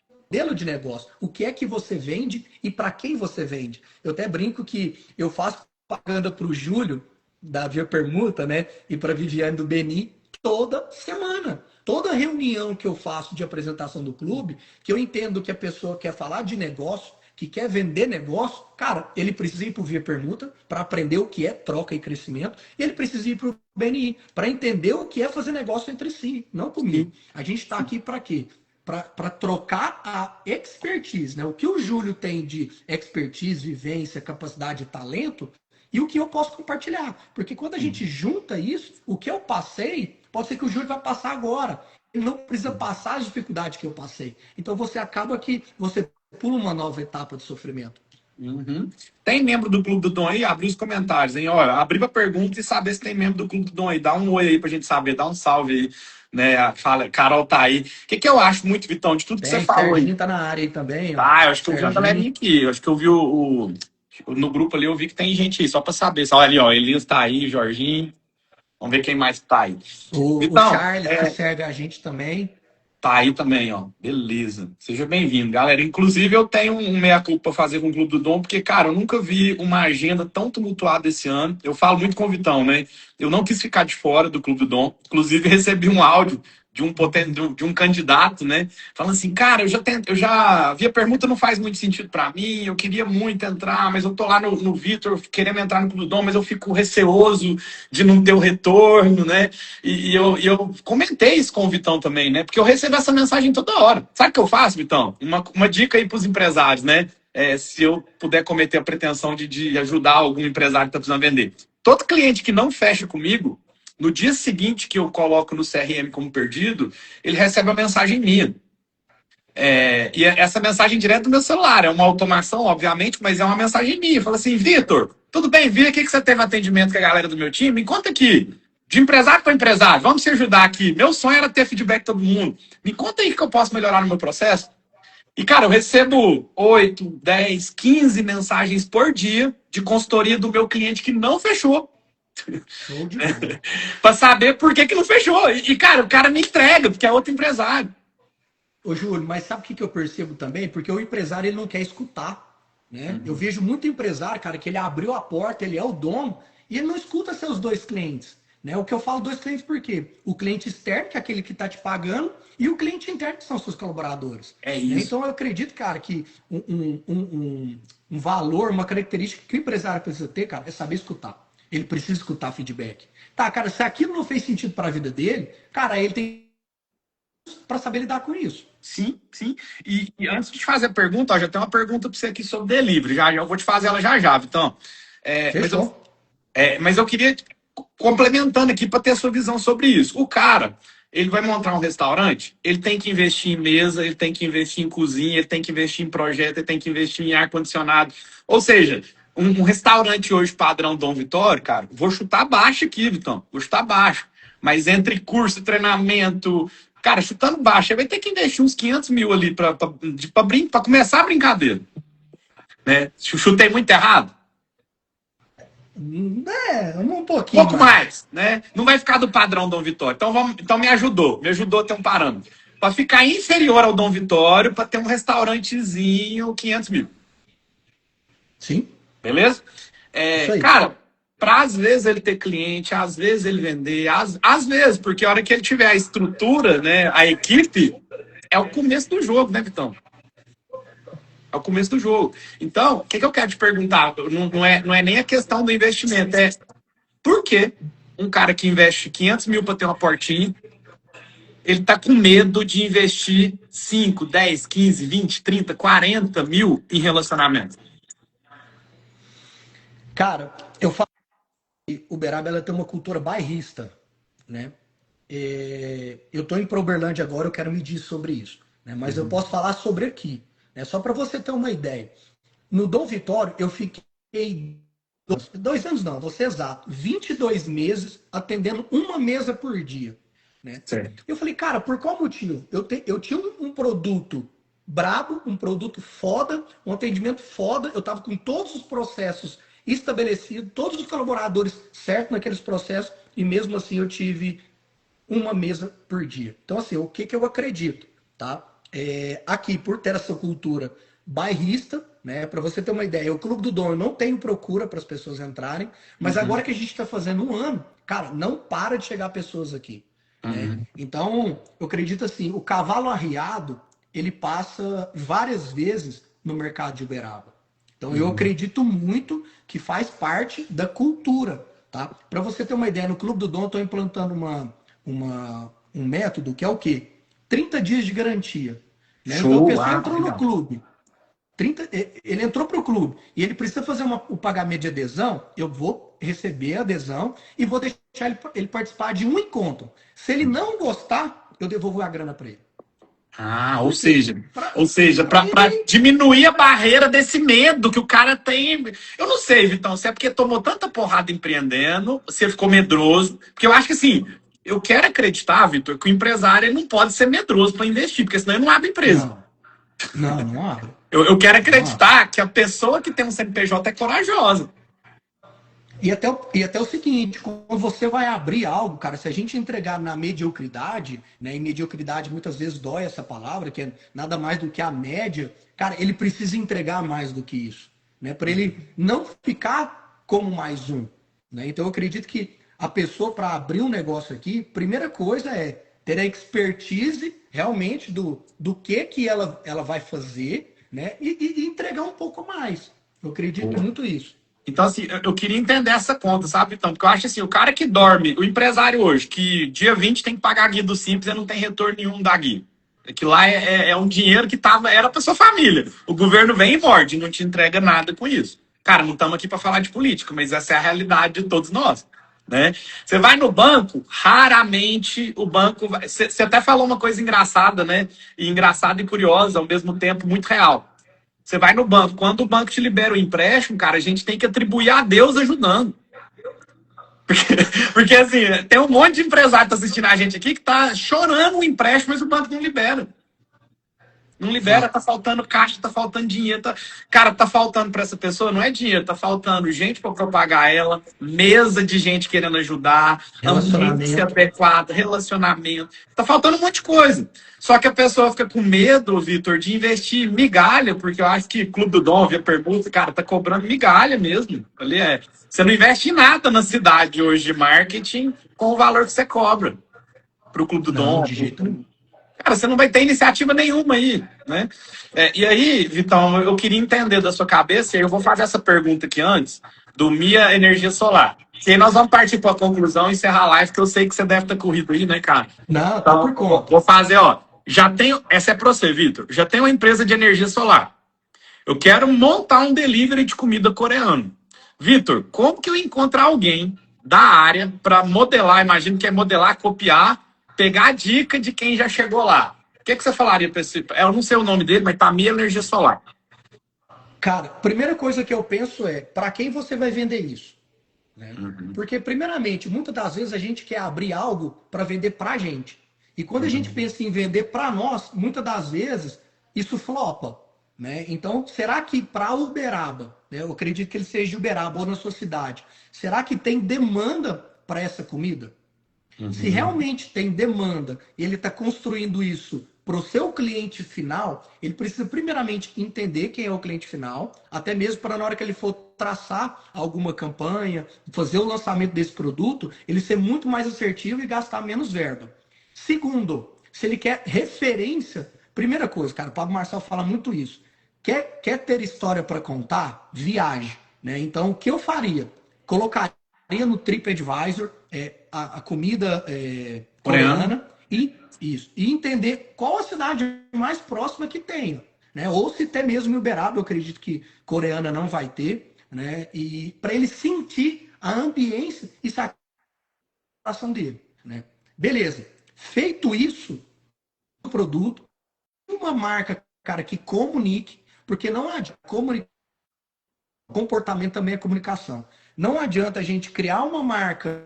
Speaker 2: modelo de negócio, o que é que você vende e para quem você vende. Eu até brinco que eu faço propaganda para o Júlio, da Via Permuta, né, e para a Viviane do Beni, toda semana. Toda reunião que eu faço de apresentação do clube, que eu entendo que a pessoa quer falar de negócio, que quer vender negócio, cara, ele precisa ir para o Via Permuta para aprender o que é troca e crescimento, e ele precisa ir para o BNI para entender o que é fazer negócio entre si, não comigo. A gente está aqui para quê? Para trocar a expertise, né? O que o Júlio tem de expertise, vivência, capacidade e talento, e o que eu posso compartilhar. Porque quando a gente junta isso, o que eu passei, pode ser que o Júlio vai passar agora. Ele não precisa passar as dificuldades que eu passei. Então você acaba que você pula uma nova etapa de sofrimento.
Speaker 1: Uhum. Tem membro do Clube do Dom aí? Abre os comentários, hein? Olha, abrir a pergunta e saber se tem membro do Clube do Dom aí. Dá um oi aí pra gente saber, dá um salve aí. Né? Fala, Carol tá aí. O que eu acho muito, Vitão, de tudo que você falou aí?
Speaker 2: Serginho tá na área aí também, ó.
Speaker 1: Ah, eu acho que eu vi uma galerinha aqui. Eu acho que eu vi no grupo ali, eu vi que tem gente aí, só pra saber. Olha ali, ó, Elias tá aí, Jorginho. Vamos ver quem mais tá aí.
Speaker 2: O
Speaker 1: Vitão,
Speaker 2: Charles, que serve a gente também.
Speaker 1: tá aí também, ó. Beleza. Seja bem-vindo, galera. Inclusive, eu tenho um meia-culpa pra fazer com o Clube do Dom, porque, cara, eu nunca vi uma agenda tão tumultuada esse ano. Eu falo muito com o Vitão, né? Eu não quis ficar de fora do Clube do Dom. Inclusive, recebi um áudio de um candidato, né? Falando assim, cara, eu já vi a pergunta, não faz muito sentido para mim, eu queria muito entrar, mas eu tô lá no Vitor, querendo entrar no Clube do Dom, mas eu fico receoso de não ter o retorno, né? E eu comentei isso com o Vitão também, né? Porque eu recebo essa mensagem toda hora. Sabe o que eu faço, Vitão? Uma dica aí para os empresários, né? Se eu puder cometer a pretensão de ajudar algum empresário que está precisando vender. Todo cliente que não fecha comigo, no dia seguinte que eu coloco no CRM como perdido, ele recebe uma mensagem minha. E essa mensagem direto do meu celular. É uma automação, obviamente, mas é uma mensagem minha. Fala assim, Vitor, tudo bem? Vi aqui que você teve atendimento com a galera do meu time. Me conta aqui, de empresário para empresário, vamos se ajudar aqui. Meu sonho era ter feedback de todo mundo. Me conta aí que eu posso melhorar no meu processo. E, cara, eu recebo 8, 10, 15 mensagens por dia de consultoria do meu cliente que não fechou.
Speaker 2: Show de bola.
Speaker 1: Pra saber por que não fechou. Cara, o cara me entrega, porque é outro empresário.
Speaker 2: Ô, Júlio, mas sabe o que eu percebo também? Porque o empresário ele não quer escutar, né? Eu vejo muito empresário, cara, que ele abriu a porta, ele é o dono, e ele não escuta seus dois clientes. Né? O que eu falo dois clientes por quê? O cliente externo, que é aquele que está te pagando, e o cliente interno, que são seus colaboradores.
Speaker 1: É isso.
Speaker 2: Então eu acredito, cara, que um valor, uma característica que o empresário precisa ter, cara, é saber escutar. Ele precisa escutar feedback. Tá, cara, se aquilo não fez sentido para a vida dele, cara, ele tem para saber lidar com isso.
Speaker 1: Sim, sim. E antes de te fazer a pergunta, ó, já tem uma pergunta para você aqui sobre delivery. Já eu vou te fazer ela já, Vitão.
Speaker 2: Fechou.
Speaker 1: Mas eu queria, complementando aqui para ter a sua visão sobre isso. O cara, ele vai montar um restaurante, ele tem que investir em mesa, ele tem que investir em cozinha, ele tem que investir em projeto, ele tem que investir em ar-condicionado. Ou seja, um restaurante hoje padrão Dom Vitório, cara, vou chutar baixo aqui, Vitão, vou chutar baixo. Mas entre curso, treinamento, cara, chutando baixo, ele vai ter que investir uns 500 mil ali para começar a brincadeira. Né? Chutei muito errado?
Speaker 2: Um pouquinho.
Speaker 1: Pouco mais, né? Não vai ficar do padrão Dom Vitório. Então me ajudou a ter um parâmetro. Para ficar inferior ao Dom Vitório, para ter um restaurantezinho, 500 mil.
Speaker 2: Sim.
Speaker 1: Beleza? Cara, para às vezes ele ter cliente, às vezes ele vender, às vezes, porque a hora que ele tiver a estrutura, né, a equipe, é o começo do jogo, né, Vitão? É o começo do jogo. Então, o que eu quero te perguntar? Não é nem a questão do investimento, é por que um cara que investe 500 mil para ter uma portinha, ele tá com medo de investir 5, 10, 15, 20, 30, 40 mil em relacionamento?
Speaker 2: Cara, eu falo que Uberaba ela tem uma cultura bairrista, né? Eu estou em Uberlândia agora, eu quero medir sobre isso, né? Mas eu posso falar sobre aqui, né? Só para você ter uma ideia. No Dom Vitório, eu fiquei 2 anos não, vou ser exato, 22 meses atendendo uma mesa por dia. Né?
Speaker 1: Certo.
Speaker 2: Eu falei, cara, por qual motivo? Eu tinha um produto brabo, um produto foda, um atendimento foda, eu estava com todos os processos estabelecidos, todos os colaboradores certos naqueles processos, e mesmo assim eu tive uma mesa por dia. Então, assim, o que, que eu acredito, tá? Aqui, por ter essa cultura bairrista, né? Para você ter uma ideia, o Clube do Dom eu não tenho procura para as pessoas entrarem, mas agora que a gente está fazendo um ano, cara, não para de chegar pessoas aqui. Né? Então, eu acredito assim, o cavalo arriado, ele passa várias vezes no mercado de Uberaba. Então, eu acredito muito que faz parte da cultura, tá? Para você ter uma ideia, no Clube do Dom eu estou implantando um método que é o quê? 30 dias de garantia. Né? Então, a
Speaker 1: Show,
Speaker 2: pessoa entrou no
Speaker 1: legal.
Speaker 2: clube, ele entrou para o clube e ele precisa fazer o pagamento de adesão, eu vou receber a adesão e vou deixar ele participar de um encontro. Se ele não gostar, eu devolvo a grana para ele.
Speaker 1: Ah, ou
Speaker 2: Por quê?
Speaker 1: seja,
Speaker 2: Para
Speaker 1: ou seja, para
Speaker 2: ele.
Speaker 1: diminuir a barreira desse medo que o cara tem. Eu não sei, Vitão, se é porque tomou tanta porrada empreendendo, se ficou medroso. Porque eu acho que assim, eu quero acreditar, Vitor, que o empresário ele não pode ser medroso para investir, porque senão ele não abre empresa.
Speaker 2: Não, não, não abre.
Speaker 1: Eu quero
Speaker 2: Não abre.
Speaker 1: acreditar que a pessoa que tem um CNPJ é corajosa.
Speaker 2: E até o seguinte, quando você vai abrir algo, cara, se a gente entregar na mediocridade, né, e mediocridade muitas vezes dói essa palavra, que é nada mais do que a média, cara, ele precisa entregar mais do que isso, né, para ele não ficar como mais um. Né? Então eu acredito que a pessoa, para abrir um negócio aqui, primeira coisa é ter a expertise realmente do que ela vai fazer, né, e entregar um pouco mais. Eu acredito muito nisso.
Speaker 1: Então, assim, eu queria entender essa conta, sabe, Vitão? Porque eu acho assim, o cara que dorme, o empresário hoje, que dia 20 tem que pagar a guia do Simples e não tem retorno nenhum da guia. Que lá é um dinheiro que era para sua família. O governo vem e morde, não te entrega nada com isso. Cara, não estamos aqui para falar de política, mas essa é a realidade de todos nós. Né? Você vai no banco, raramente o banco vai. Você até falou uma coisa engraçada, né? E engraçada e curiosa, ao mesmo tempo, muito real. Você vai no banco, quando o banco te libera o empréstimo, cara, a gente tem que atribuir a Deus ajudando. Porque, porque assim, tem um monte de empresário que tá assistindo a gente aqui que tá chorando o empréstimo, mas o banco não libera. Não libera, tá faltando caixa, tá faltando dinheiro. Cara, tá faltando para essa pessoa, não é dinheiro, tá faltando gente para propagar ela, mesa de gente querendo ajudar, ambiente
Speaker 2: Relacionamento.
Speaker 1: adequado, relacionamento. Tá faltando um monte de coisa. Só que a pessoa fica com medo, Vitor, de investir migalha, porque eu acho que Clube do Dom, via pergunta, cara, tá cobrando migalha mesmo. Ali você não investe em nada na cidade hoje de marketing com o valor que você cobra pro Clube do
Speaker 2: Não,
Speaker 1: Dom.
Speaker 2: de jeito nenhum.
Speaker 1: Cara, você não vai ter iniciativa nenhuma aí, né? E aí, Vitão, eu queria entender da sua cabeça, e aí eu vou fazer essa pergunta aqui antes, do Mia Energia Solar. E aí nós vamos partir para a conclusão e encerrar a live, que eu sei que você deve estar corrido aí, né, cara?
Speaker 2: Não, tá
Speaker 1: Então,
Speaker 2: por conta.
Speaker 1: vou fazer, ó. Já tenho. Essa é para você, Vitor. Já tenho uma empresa de energia solar. Eu quero montar um delivery de comida coreano. Vitor, como que eu encontro alguém da área para modelar? Imagino que é modelar, copiar, pegar a dica de quem já chegou lá. O que você falaria para esse? Eu não sei o nome dele, mas tá Mia Energia Solar.
Speaker 2: Cara, primeira coisa que eu penso é, para quem você vai vender isso? Né? Porque, primeiramente, muitas das vezes a gente quer abrir algo para vender para a gente. E quando a gente pensa em vender para nós, muitas das vezes isso flopa. Né? Então, será que para Uberaba, né, eu acredito que ele seja de Uberaba ou na sua cidade, será que tem demanda para essa comida? Se realmente tem demanda e ele está construindo isso para o seu cliente final, ele precisa primeiramente entender quem é o cliente final, até mesmo para na hora que ele for traçar alguma campanha, fazer o lançamento desse produto, ele ser muito mais assertivo e gastar menos verba. Segundo, se ele quer referência, primeira coisa, cara, o Pablo Marçal fala muito isso. Quer ter história para contar? Viaje. Né? Então, o que eu faria? Colocaria no TripAdvisor a comida coreana e entender qual a cidade mais próxima que tem. Né? Ou se tem mesmo em Uberaba, eu acredito que coreana não vai ter. Né? E para ele sentir a ambiência e satisfação dele. Né? Beleza. Feito isso, o produto, uma marca, cara, que comunique, porque não há comunicação Comportamento também é comunicação. Não adianta a gente criar uma marca,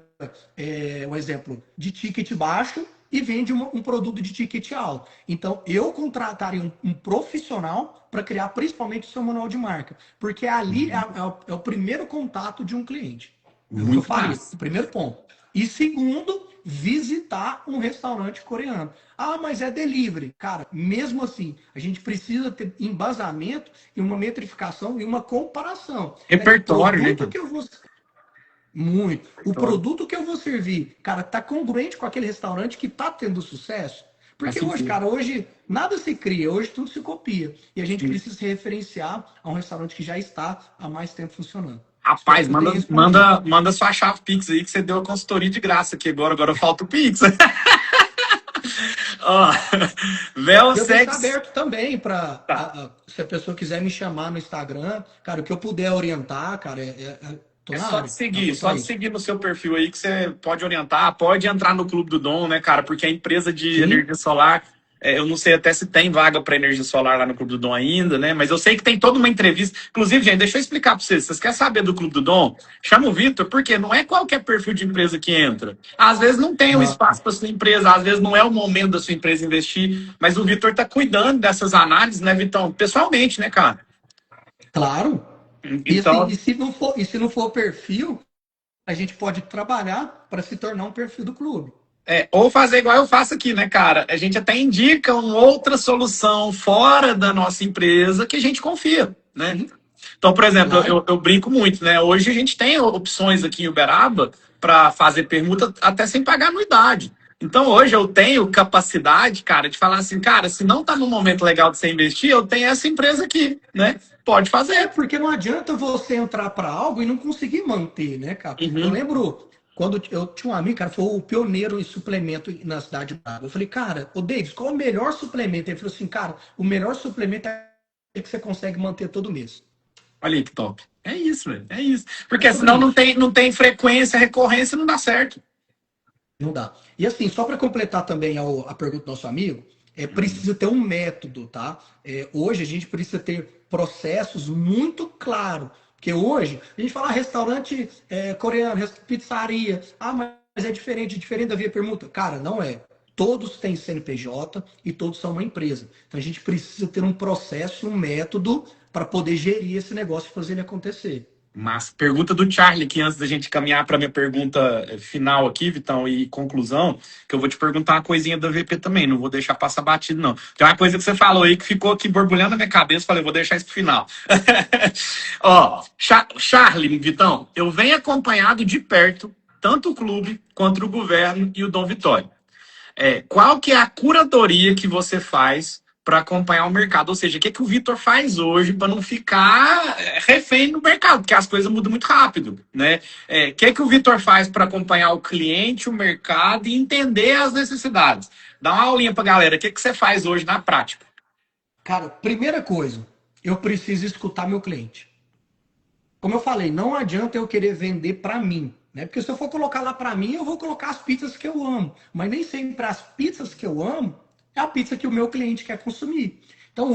Speaker 2: um exemplo, de ticket baixo e vende um produto de ticket alto. Então, eu contrataria um profissional para criar principalmente o seu manual de marca. Porque ali é o primeiro contato de um cliente. É o que eu
Speaker 1: Muito
Speaker 2: faria,
Speaker 1: massa.
Speaker 2: o primeiro ponto. E segundo, visitar um restaurante coreano. Ah, mas é delivery. Cara, mesmo assim, a gente precisa ter embasamento e uma metrificação e uma comparação. O
Speaker 1: Repertório, né,
Speaker 2: produto
Speaker 1: cara?
Speaker 2: que eu vou muito. O
Speaker 1: Repertório.
Speaker 2: produto que eu vou servir, cara, tá congruente com aquele restaurante que tá tendo sucesso?
Speaker 1: Faz
Speaker 2: Porque hoje,
Speaker 1: sentido.
Speaker 2: cara, hoje nada se cria, hoje tudo se copia. E a gente precisa se referenciar a um restaurante que já está há mais tempo funcionando. Espero
Speaker 1: Rapaz,
Speaker 2: que eu tenha
Speaker 1: manda,
Speaker 2: respondido.
Speaker 1: manda, manda sua chave Pix aí que você deu a consultoria de graça aqui agora. Agora falta o Pix. Ó, Vel
Speaker 2: E eu deixo
Speaker 1: Sex.
Speaker 2: aberto também para
Speaker 1: Tá.
Speaker 2: se a pessoa quiser me chamar no Instagram, cara, o que eu puder orientar, cara, tô
Speaker 1: É
Speaker 2: na
Speaker 1: só te
Speaker 2: área, tá?
Speaker 1: seguir,
Speaker 2: Tô
Speaker 1: só
Speaker 2: para
Speaker 1: te
Speaker 2: isso.
Speaker 1: seguir no seu perfil aí que você pode orientar, pode entrar no Clube do Dom, né, cara? Porque a empresa de
Speaker 2: Sim,
Speaker 1: energia solar, eu não sei até se tem vaga para energia solar lá no Clube do Dom ainda, né? Mas eu sei que tem toda uma entrevista. Inclusive, gente, deixa eu explicar para vocês. Vocês querem saber do Clube do Dom? Chama o Vitor, porque não é qualquer perfil de empresa que entra. Às vezes não tem o
Speaker 2: não,
Speaker 1: espaço para sua empresa, às vezes não é o momento da sua empresa investir, mas o Vitor tá cuidando dessas análises, né, Vitão? Pessoalmente, né, cara?
Speaker 2: claro. E assim,
Speaker 1: Então,
Speaker 2: e se não for perfil, a gente pode trabalhar para se tornar um perfil do clube.
Speaker 1: ou fazer igual eu faço aqui, né, cara? A gente até indica uma outra solução fora da nossa empresa que a gente confia, né?
Speaker 2: Sim,
Speaker 1: Então, por exemplo,
Speaker 2: claro.
Speaker 1: eu brinco muito, né? Hoje a gente tem opções aqui em Uberaba para fazer permuta até sem pagar anuidade. Então, hoje eu tenho capacidade, cara, de falar assim, cara, se não tá no momento legal de você investir, eu tenho essa empresa aqui, né? Pode
Speaker 2: É,
Speaker 1: fazer.
Speaker 2: porque não adianta você entrar para algo e não conseguir manter, né, cara? Eu
Speaker 1: Uhum.
Speaker 2: lembro quando eu tinha um amigo, cara, foi o pioneiro em suplemento na cidade de Braga. Eu falei, cara, ô Davis, qual é o melhor suplemento? Ele falou assim, cara, o melhor suplemento é que você consegue manter todo mês.
Speaker 1: Olha aí que top. É isso, velho. É isso.
Speaker 2: É
Speaker 1: Porque
Speaker 2: sobre
Speaker 1: senão
Speaker 2: isso.
Speaker 1: não tem frequência, recorrência, não dá certo.
Speaker 2: Não dá. E assim, só para completar também a pergunta do nosso amigo, precisa ter um método, tá? Hoje a gente precisa ter processos muito claros. Porque hoje, a gente fala restaurante coreano, pizzaria. Ah, mas é diferente da Via Permuta. Cara, não é. Todos têm CNPJ e todos são uma empresa. Então a gente precisa ter um processo, um método para poder gerir esse negócio e fazer ele acontecer.
Speaker 1: Mas pergunta do Charlie, que antes da gente caminhar para minha pergunta final aqui, Vitão, e conclusão, que eu vou te perguntar uma coisinha da VP também, não vou deixar passar batido, não. Tem uma coisa que você falou aí que ficou aqui borbulhando na minha cabeça, falei, vou deixar isso pro final. Ó, Charlie, Vitão, eu venho acompanhado de perto tanto o clube quanto o governo e o Dom Vitório. Qual que é a curadoria que você faz para acompanhar o mercado? Ou seja, o que, que o Vitor faz hoje para não ficar refém no mercado? Porque as coisas mudam muito rápido, né? O que, que o Vitor faz para acompanhar o cliente, o mercado e entender as necessidades? Dá uma aulinha para galera. O que, que você faz hoje na prática?
Speaker 2: Cara, primeira coisa, eu preciso escutar meu cliente. Como eu falei, não adianta eu querer vender para mim, né? Porque se eu for colocar lá para mim, eu vou colocar as pizzas que eu amo, mas nem sempre as pizzas que eu amo é a pizza que o meu cliente quer consumir. Então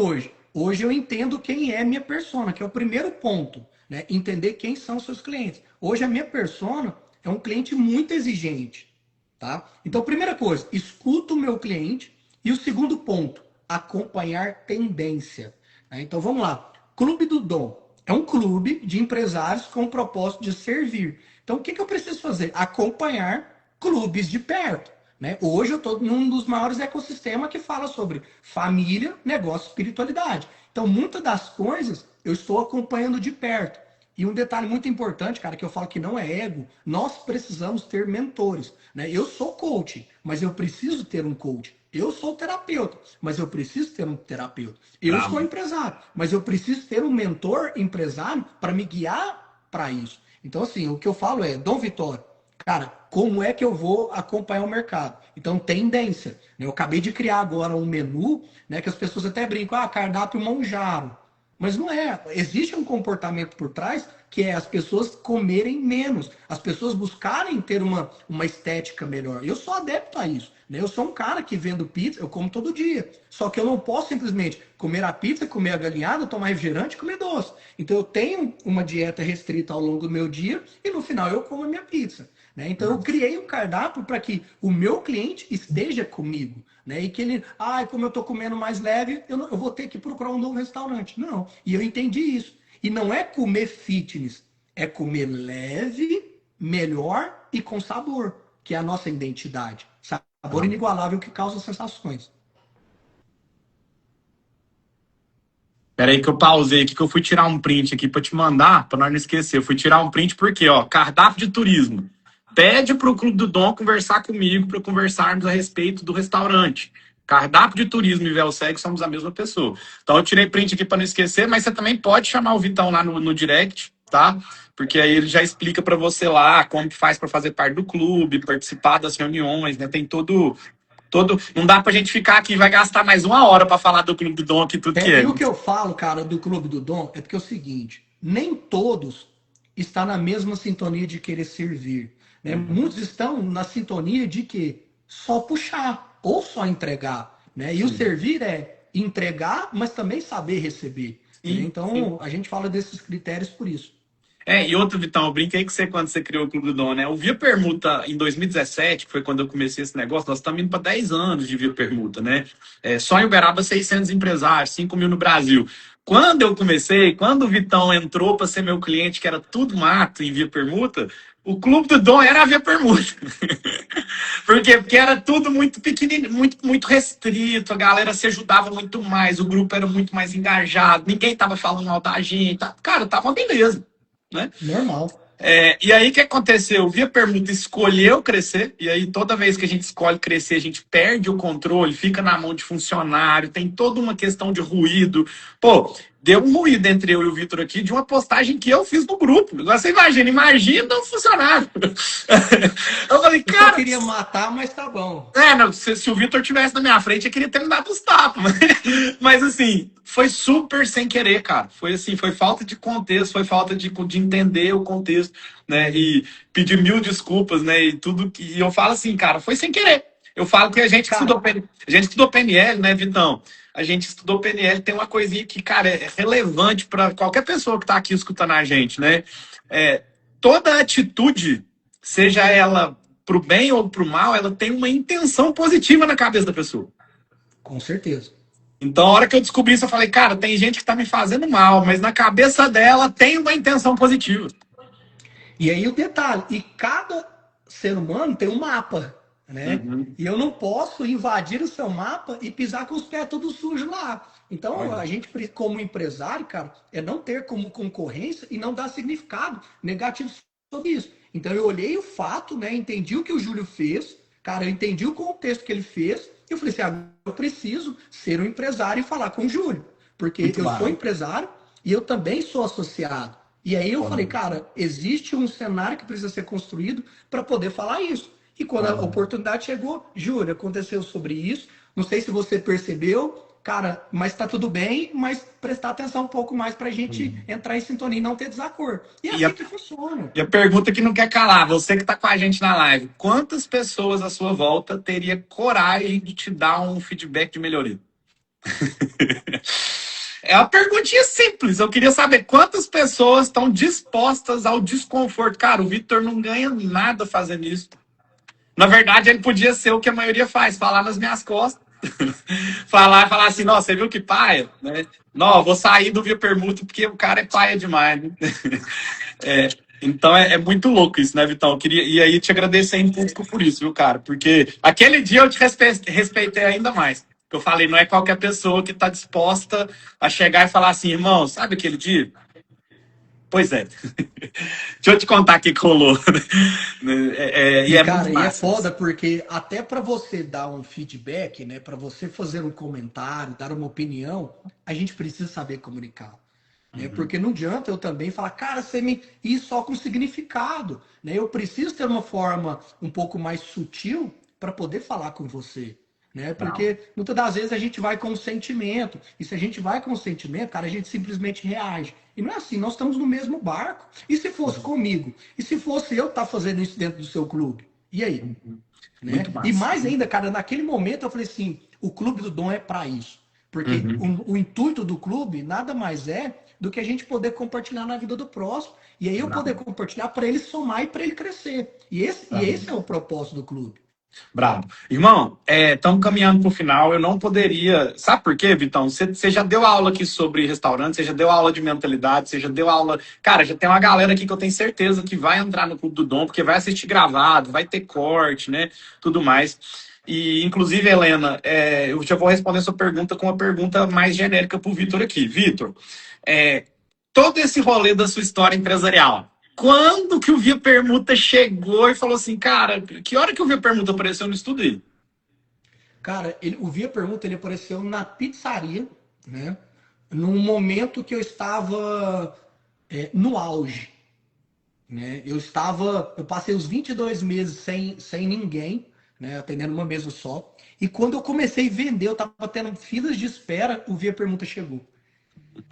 Speaker 2: hoje eu entendo quem é minha persona, que é o primeiro ponto, né? Entender quem são os seus clientes. Hoje a minha persona é um cliente muito exigente, tá? Então, primeira coisa, escuta o meu cliente e o segundo ponto, acompanhar tendência, né? Então vamos lá. Clube do Dom é um clube de empresários com o propósito de servir. Então, o que eu preciso fazer? Acompanhar clubes de perto. Né? Hoje eu estou num dos maiores ecossistemas que fala sobre família, negócio e espiritualidade. Então, muitas das coisas eu estou acompanhando de perto. E um detalhe muito importante, cara, que eu falo que não é ego, nós precisamos ter mentores. Né? Eu sou coach, mas eu preciso ter um coach. Eu sou terapeuta, mas eu preciso ter um terapeuta. Eu sou
Speaker 1: Bravo.
Speaker 2: empresário, mas eu preciso ter um mentor empresário para me guiar para isso. Então, assim, o que eu falo é, Dom Vitório, cara, como é que eu vou acompanhar o mercado? Então, tendência. Eu acabei de criar agora um menu, né, que as pessoas até brincam, cardápio Monjaro. Mas não é. Existe um comportamento por trás que é as pessoas comerem menos, as pessoas buscarem ter uma estética melhor. Eu sou adepto a isso. Né? Eu sou um cara que vendo pizza, eu como todo dia. Só que eu não posso simplesmente comer a pizza, comer a galinhada, tomar refrigerante e comer doce. Então eu tenho uma dieta restrita ao longo do meu dia e no final eu como a minha pizza. Né? Então eu criei um cardápio para que o meu cliente esteja comigo. Né? E que ele, como eu estou comendo mais leve, eu vou ter que procurar um novo restaurante. Não. E eu entendi isso. E não é comer fitness, é comer leve, melhor e com sabor, que é a nossa identidade. Sabor inigualável que causa sensações.
Speaker 1: Pera aí que eu pausei aqui, que eu fui tirar um print aqui pra te mandar, pra nós não esquecer. Eu fui tirar um print porque, ó, cardápio de turismo. Pede pro Clube do Dom conversar comigo para conversarmos a respeito do restaurante. Cardápio de turismo e Velseg somos a mesma pessoa. Então eu tirei print aqui para não esquecer, mas você também pode chamar o Vitão lá no direct, tá? Porque aí ele já explica para você lá como que faz para fazer parte do clube, participar das reuniões, né? Tem todo. Não dá pra gente ficar aqui, vai gastar mais 1 hora para falar do Clube do Dom aqui, tudo que é.
Speaker 2: E o que eu falo, cara, do Clube do Dom é porque é o seguinte: nem todos estão na mesma sintonia de querer servir. Né? Muitos estão na sintonia de que só puxar ou só entregar. Né? E o servir é entregar, mas também saber receber. Né? Então, a gente fala desses critérios por isso.
Speaker 1: E outro, Vitão, eu brinquei com você quando você criou o Clube do Dom, né? O Via Permuta em 2017, que foi quando eu comecei esse negócio, nós estamos indo para 10 anos de Via Permuta, né? Só em Uberaba, 600 empresários, 5 mil no Brasil. Quando eu comecei, quando o Vitão entrou para ser meu cliente, que era tudo mato em Via Permuta, o Clube do Dom era a Via Permuta. Por quê? Porque era tudo muito pequenininho, muito restrito, a galera se ajudava muito mais, o grupo era muito mais engajado, ninguém tava falando mal da gente. Cara, tava uma beleza. Né?
Speaker 2: Normal.
Speaker 1: E aí o que aconteceu? O Via Permuta escolheu crescer, e aí toda vez que a gente escolhe crescer, a gente perde o controle, fica na mão de funcionário, tem toda uma questão de ruído. Pô, deu um ruído entre eu e o Vitor aqui de uma postagem que eu fiz no grupo. Agora você imagina um funcionário. Eu falei, cara.
Speaker 2: Eu queria matar, mas tá bom.
Speaker 1: Não, se o Vitor tivesse na minha frente, eu queria ter me dado os tapas. Mas assim, foi super sem querer, cara. Foi assim, foi falta de contexto, foi falta de entender o contexto, né? E pedir mil desculpas, né? E tudo que. E eu falo assim, cara, foi sem querer. Eu falo que a gente estudou PNL, né, Vitão? A gente estudou PNL, tem uma coisinha que, cara, é relevante para qualquer pessoa que está aqui escutando a gente, né? Toda atitude, seja ela pro bem ou pro mal, ela tem uma intenção positiva na cabeça da pessoa.
Speaker 2: Com certeza.
Speaker 1: Então, a hora que eu descobri isso, eu falei, cara, tem gente que tá me fazendo mal, mas na cabeça dela tem uma intenção positiva.
Speaker 2: E aí o detalhe, e cada ser humano tem um mapa, né?
Speaker 1: Uhum.
Speaker 2: E eu não posso invadir o seu mapa e pisar com os pés tudo sujos lá. Então, a gente, como empresário, cara, é não ter como concorrência e não dar significado negativo sobre isso. Então, eu olhei o fato, né? Entendi o que o Júlio fez, cara, eu entendi o contexto que ele fez, e eu falei assim, agora eu preciso ser um empresário e falar com o Júlio. Porque muito eu sou empresário e eu também sou associado. E aí eu falei, cara, existe um cenário que precisa ser construído para poder falar isso. E quando a oportunidade chegou, Júlio, aconteceu sobre isso. Não sei se você percebeu, cara, mas tá tudo bem, mas prestar atenção um pouco mais pra gente entrar em sintonia e não ter desacordo. E é assim que funciona.
Speaker 1: E a pergunta que não quer calar, você que tá com a gente na live, quantas pessoas à sua volta teria coragem de te dar um feedback de melhoria? É uma perguntinha simples. Eu queria saber quantas pessoas estão dispostas ao desconforto. Cara, o Vitor não ganha nada fazendo isso. Na verdade, ele podia ser o que a maioria faz, falar nas minhas costas. falar assim, nossa, você viu que paia? Né? Não, vou sair do Via Permuta porque o cara é paia demais. Né? Então é muito louco isso, né, Vitão? E aí te agradecer em público por isso, viu, cara? Porque aquele dia eu te respeitei ainda mais. Eu falei, não é qualquer pessoa que está disposta a chegar e falar assim, irmão, sabe aquele dia? Pois é. Deixa eu te contar o que rolou.
Speaker 2: Cara, e é foda porque até para você dar um feedback, né, para você fazer um comentário, dar uma opinião, a gente precisa saber comunicar. Né? Porque não adianta eu também falar, cara, você me ir só com significado. Né? Eu preciso ter uma forma um pouco mais sutil para poder falar com você. né?
Speaker 1: Bravo.
Speaker 2: Porque muitas das vezes a gente vai com o sentimento, e se a gente vai com o sentimento, cara, a gente simplesmente reage. E não é assim, nós estamos no mesmo barco. E se fosse comigo? E se fosse eu estar fazendo isso dentro do seu clube? E aí?
Speaker 1: Muito
Speaker 2: Né? E
Speaker 1: massa.
Speaker 2: mais ainda, cara, naquele momento eu falei assim, o Clube do Dom é para isso. Porque
Speaker 1: Uhum.
Speaker 2: o intuito do clube nada mais é do que a gente poder compartilhar na vida do próximo. E aí eu poder
Speaker 1: Bravo.
Speaker 2: compartilhar para ele somar e para ele crescer. E esse é o propósito do clube.
Speaker 1: Brabo. Irmão, estamos caminhando para o final. Eu não poderia. Sabe por quê, Vitão? Você já deu aula aqui sobre restaurante, você já deu aula de mentalidade, você já deu aula. Cara, já tem uma galera aqui que eu tenho certeza que vai entrar no Clube do Dom, porque vai assistir gravado, vai ter corte, né? Tudo mais. E, inclusive, Helena, eu já vou responder sua pergunta com uma pergunta mais genérica para o Vitor aqui. Vitor, é, todo esse rolê da sua história empresarial. Quando que o Via Permuta chegou e falou assim, cara, que hora que o Via Permuta apareceu no estudo aí?
Speaker 2: Cara, o Via Permuta ele apareceu na pizzaria, né? Num momento que eu estava no auge. Né? Eu passei os 22 meses sem ninguém, né? Atendendo uma mesa só. E quando eu comecei a vender, eu estava tendo filas de espera, o Via Permuta chegou.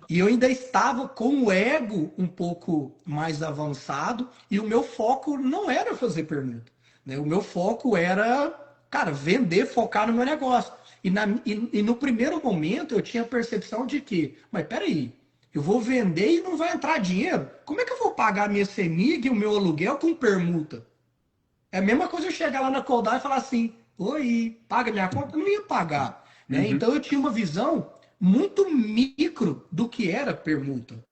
Speaker 2: E eu ainda estava com o ego um pouco mais avançado e o meu foco não era fazer permuta. Né? O meu foco era, cara, vender, focar no meu negócio. E no primeiro momento eu tinha a percepção de que, mas peraí, eu vou vender e não vai entrar dinheiro? Como é que eu vou pagar a minha CEMIG e o meu aluguel com permuta? É a mesma coisa eu chegar lá na Coldar e falar assim, oi, paga minha conta? Eu não ia pagar. Né?
Speaker 1: Uhum.
Speaker 2: Então eu tinha uma visão muito micro do que era permuta.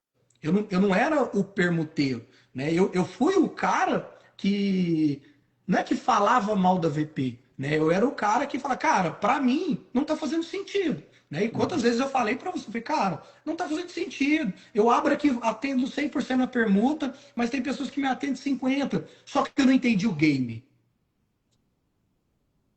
Speaker 2: Eu não era o permuteiro. Né? Eu fui o cara que não é que falava mal da VP. Né? Eu era o cara que fala, cara, para mim não está fazendo sentido. Né? E quantas vezes eu falei para você, falei, cara, não está fazendo sentido. Eu abro aqui, atendo 100% na permuta, mas tem pessoas que me atendem 50%. Só que eu não entendi o game.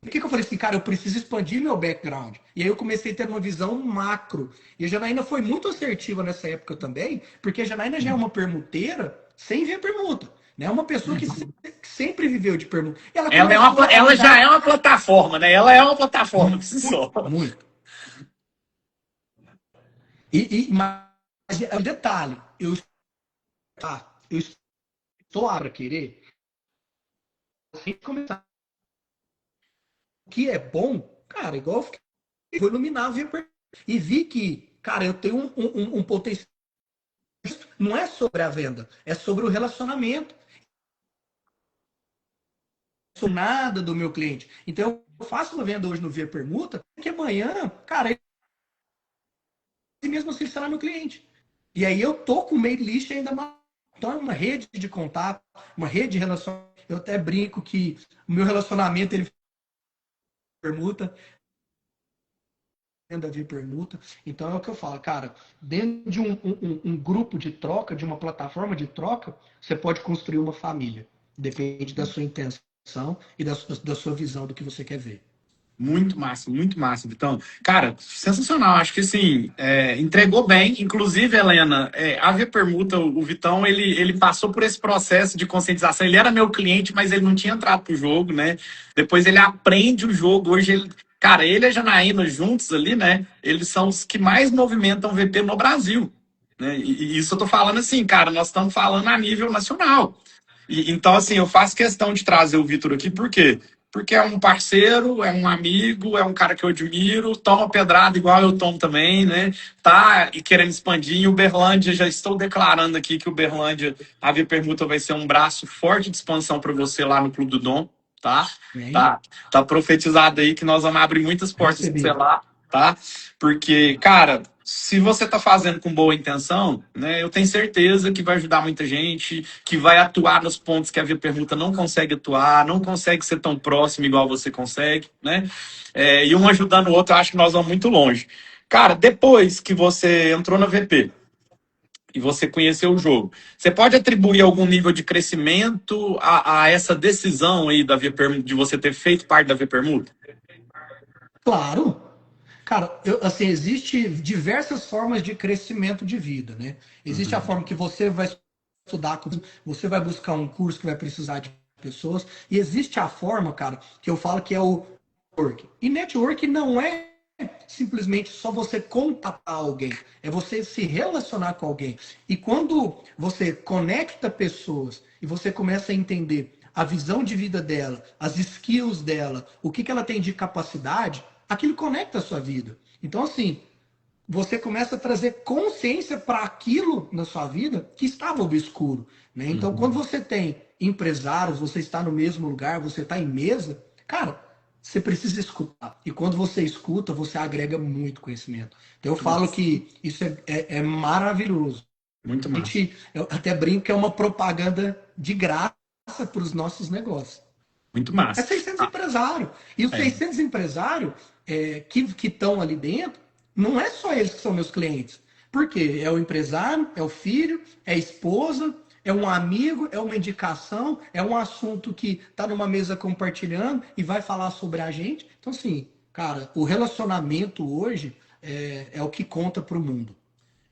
Speaker 2: Por que eu falei assim, cara, eu preciso expandir meu background? E aí eu comecei a ter uma visão macro. E a Janaína foi muito assertiva nessa época também, porque a Janaína já é uma permuteira sem ver permuta. Né? É uma pessoa que sempre viveu de permuta. E ela começou a
Speaker 1: Ela
Speaker 2: me
Speaker 1: já
Speaker 2: dar
Speaker 1: é uma plataforma, né? Ela é uma plataforma por si
Speaker 2: muito,
Speaker 1: só.
Speaker 2: muito. Mas é um detalhe, eu estou para querer começar. O que é bom, cara, igual eu fiquei, vou iluminar e vi que, cara, eu tenho um potencial. Não é sobre a venda, é sobre o relacionamento. Não sou nada do meu cliente. Então, eu faço uma venda hoje no Via Permuta, que amanhã, cara, ele mesmo assim será meu cliente. E aí eu tô com o mail list ainda mais. Então, é uma rede de contato, uma rede de relacionamento. Eu até brinco que o meu relacionamento, ele permuta, venda via permuta. Então, é o que eu falo, cara, dentro de um grupo de troca, de uma plataforma de troca, você pode construir uma família. Depende da sua intenção e da sua visão do que você quer ver.
Speaker 1: Muito massa, Vitão. Cara, sensacional. Acho que assim, entregou bem. Inclusive, Helena, a V Permuta, o Vitão, ele passou por esse processo de conscientização. Ele era meu cliente, mas ele não tinha entrado pro jogo, né? Depois ele aprende o jogo. Hoje ele. Cara, ele e a Janaína juntos ali, né? Eles são os que mais movimentam VP no Brasil. Né? E isso eu tô falando assim, cara, nós estamos falando a nível nacional. Então, assim, eu faço questão de trazer o Vitor aqui, por quê? Porque é um parceiro, é um amigo, é um cara que eu admiro, toma pedrada igual eu tomo também, né? Tá e querendo expandir. E o Berlândia, já estou declarando aqui que o Berlândia, a Via Permuta vai ser um braço forte de expansão para você lá no Clube do Dom, tá?
Speaker 2: Bem,
Speaker 1: Tá profetizado aí que nós vamos abrir muitas portas para você
Speaker 2: recebi.
Speaker 1: lá, tá? Porque, cara, se você está fazendo com boa intenção, né, eu tenho certeza que vai ajudar muita gente, que vai atuar nos pontos que a Via Permuta não consegue atuar, não consegue ser tão próximo igual você consegue, né? E um ajudando o outro, eu acho que nós vamos muito longe. Cara, depois que você entrou na VP e você conheceu o jogo, você pode atribuir algum nível de crescimento a essa decisão aí da Via Permuta, de você ter feito parte da Via Permuta?
Speaker 2: Claro. Cara, assim, existe diversas formas de crescimento de vida, né? Existe a
Speaker 1: Uhum.
Speaker 2: forma que você vai estudar, você vai buscar um curso que vai precisar de pessoas, e existe a forma, cara, que eu falo que é o E network não é simplesmente só você contatar alguém, é você se relacionar com alguém. E quando você conecta pessoas e você começa a entender a visão de vida dela, as skills dela, o que ela tem de capacidade, aquilo conecta a sua vida. Então, assim, você começa a trazer consciência para aquilo na sua vida que estava obscuro. Né? Então, quando você tem empresários, você está no mesmo lugar, você está em mesa, cara, você precisa escutar. E quando você escuta, você agrega muito conhecimento. Então, eu falo que isso é maravilhoso.
Speaker 1: Muito massa.
Speaker 2: Eu até brinco que é uma propaganda de graça para os nossos negócios.
Speaker 1: Muito
Speaker 2: É
Speaker 1: massa.
Speaker 2: 600
Speaker 1: Ah,
Speaker 2: empresários. E os
Speaker 1: é.
Speaker 2: 600 empresários que estão ali dentro, não é só eles que são meus clientes. Por quê? É o empresário, é o filho, é a esposa, é um amigo, é uma indicação, é um assunto que está numa mesa compartilhando e vai falar sobre a gente. Então, assim, cara, o relacionamento hoje é o que conta para o mundo.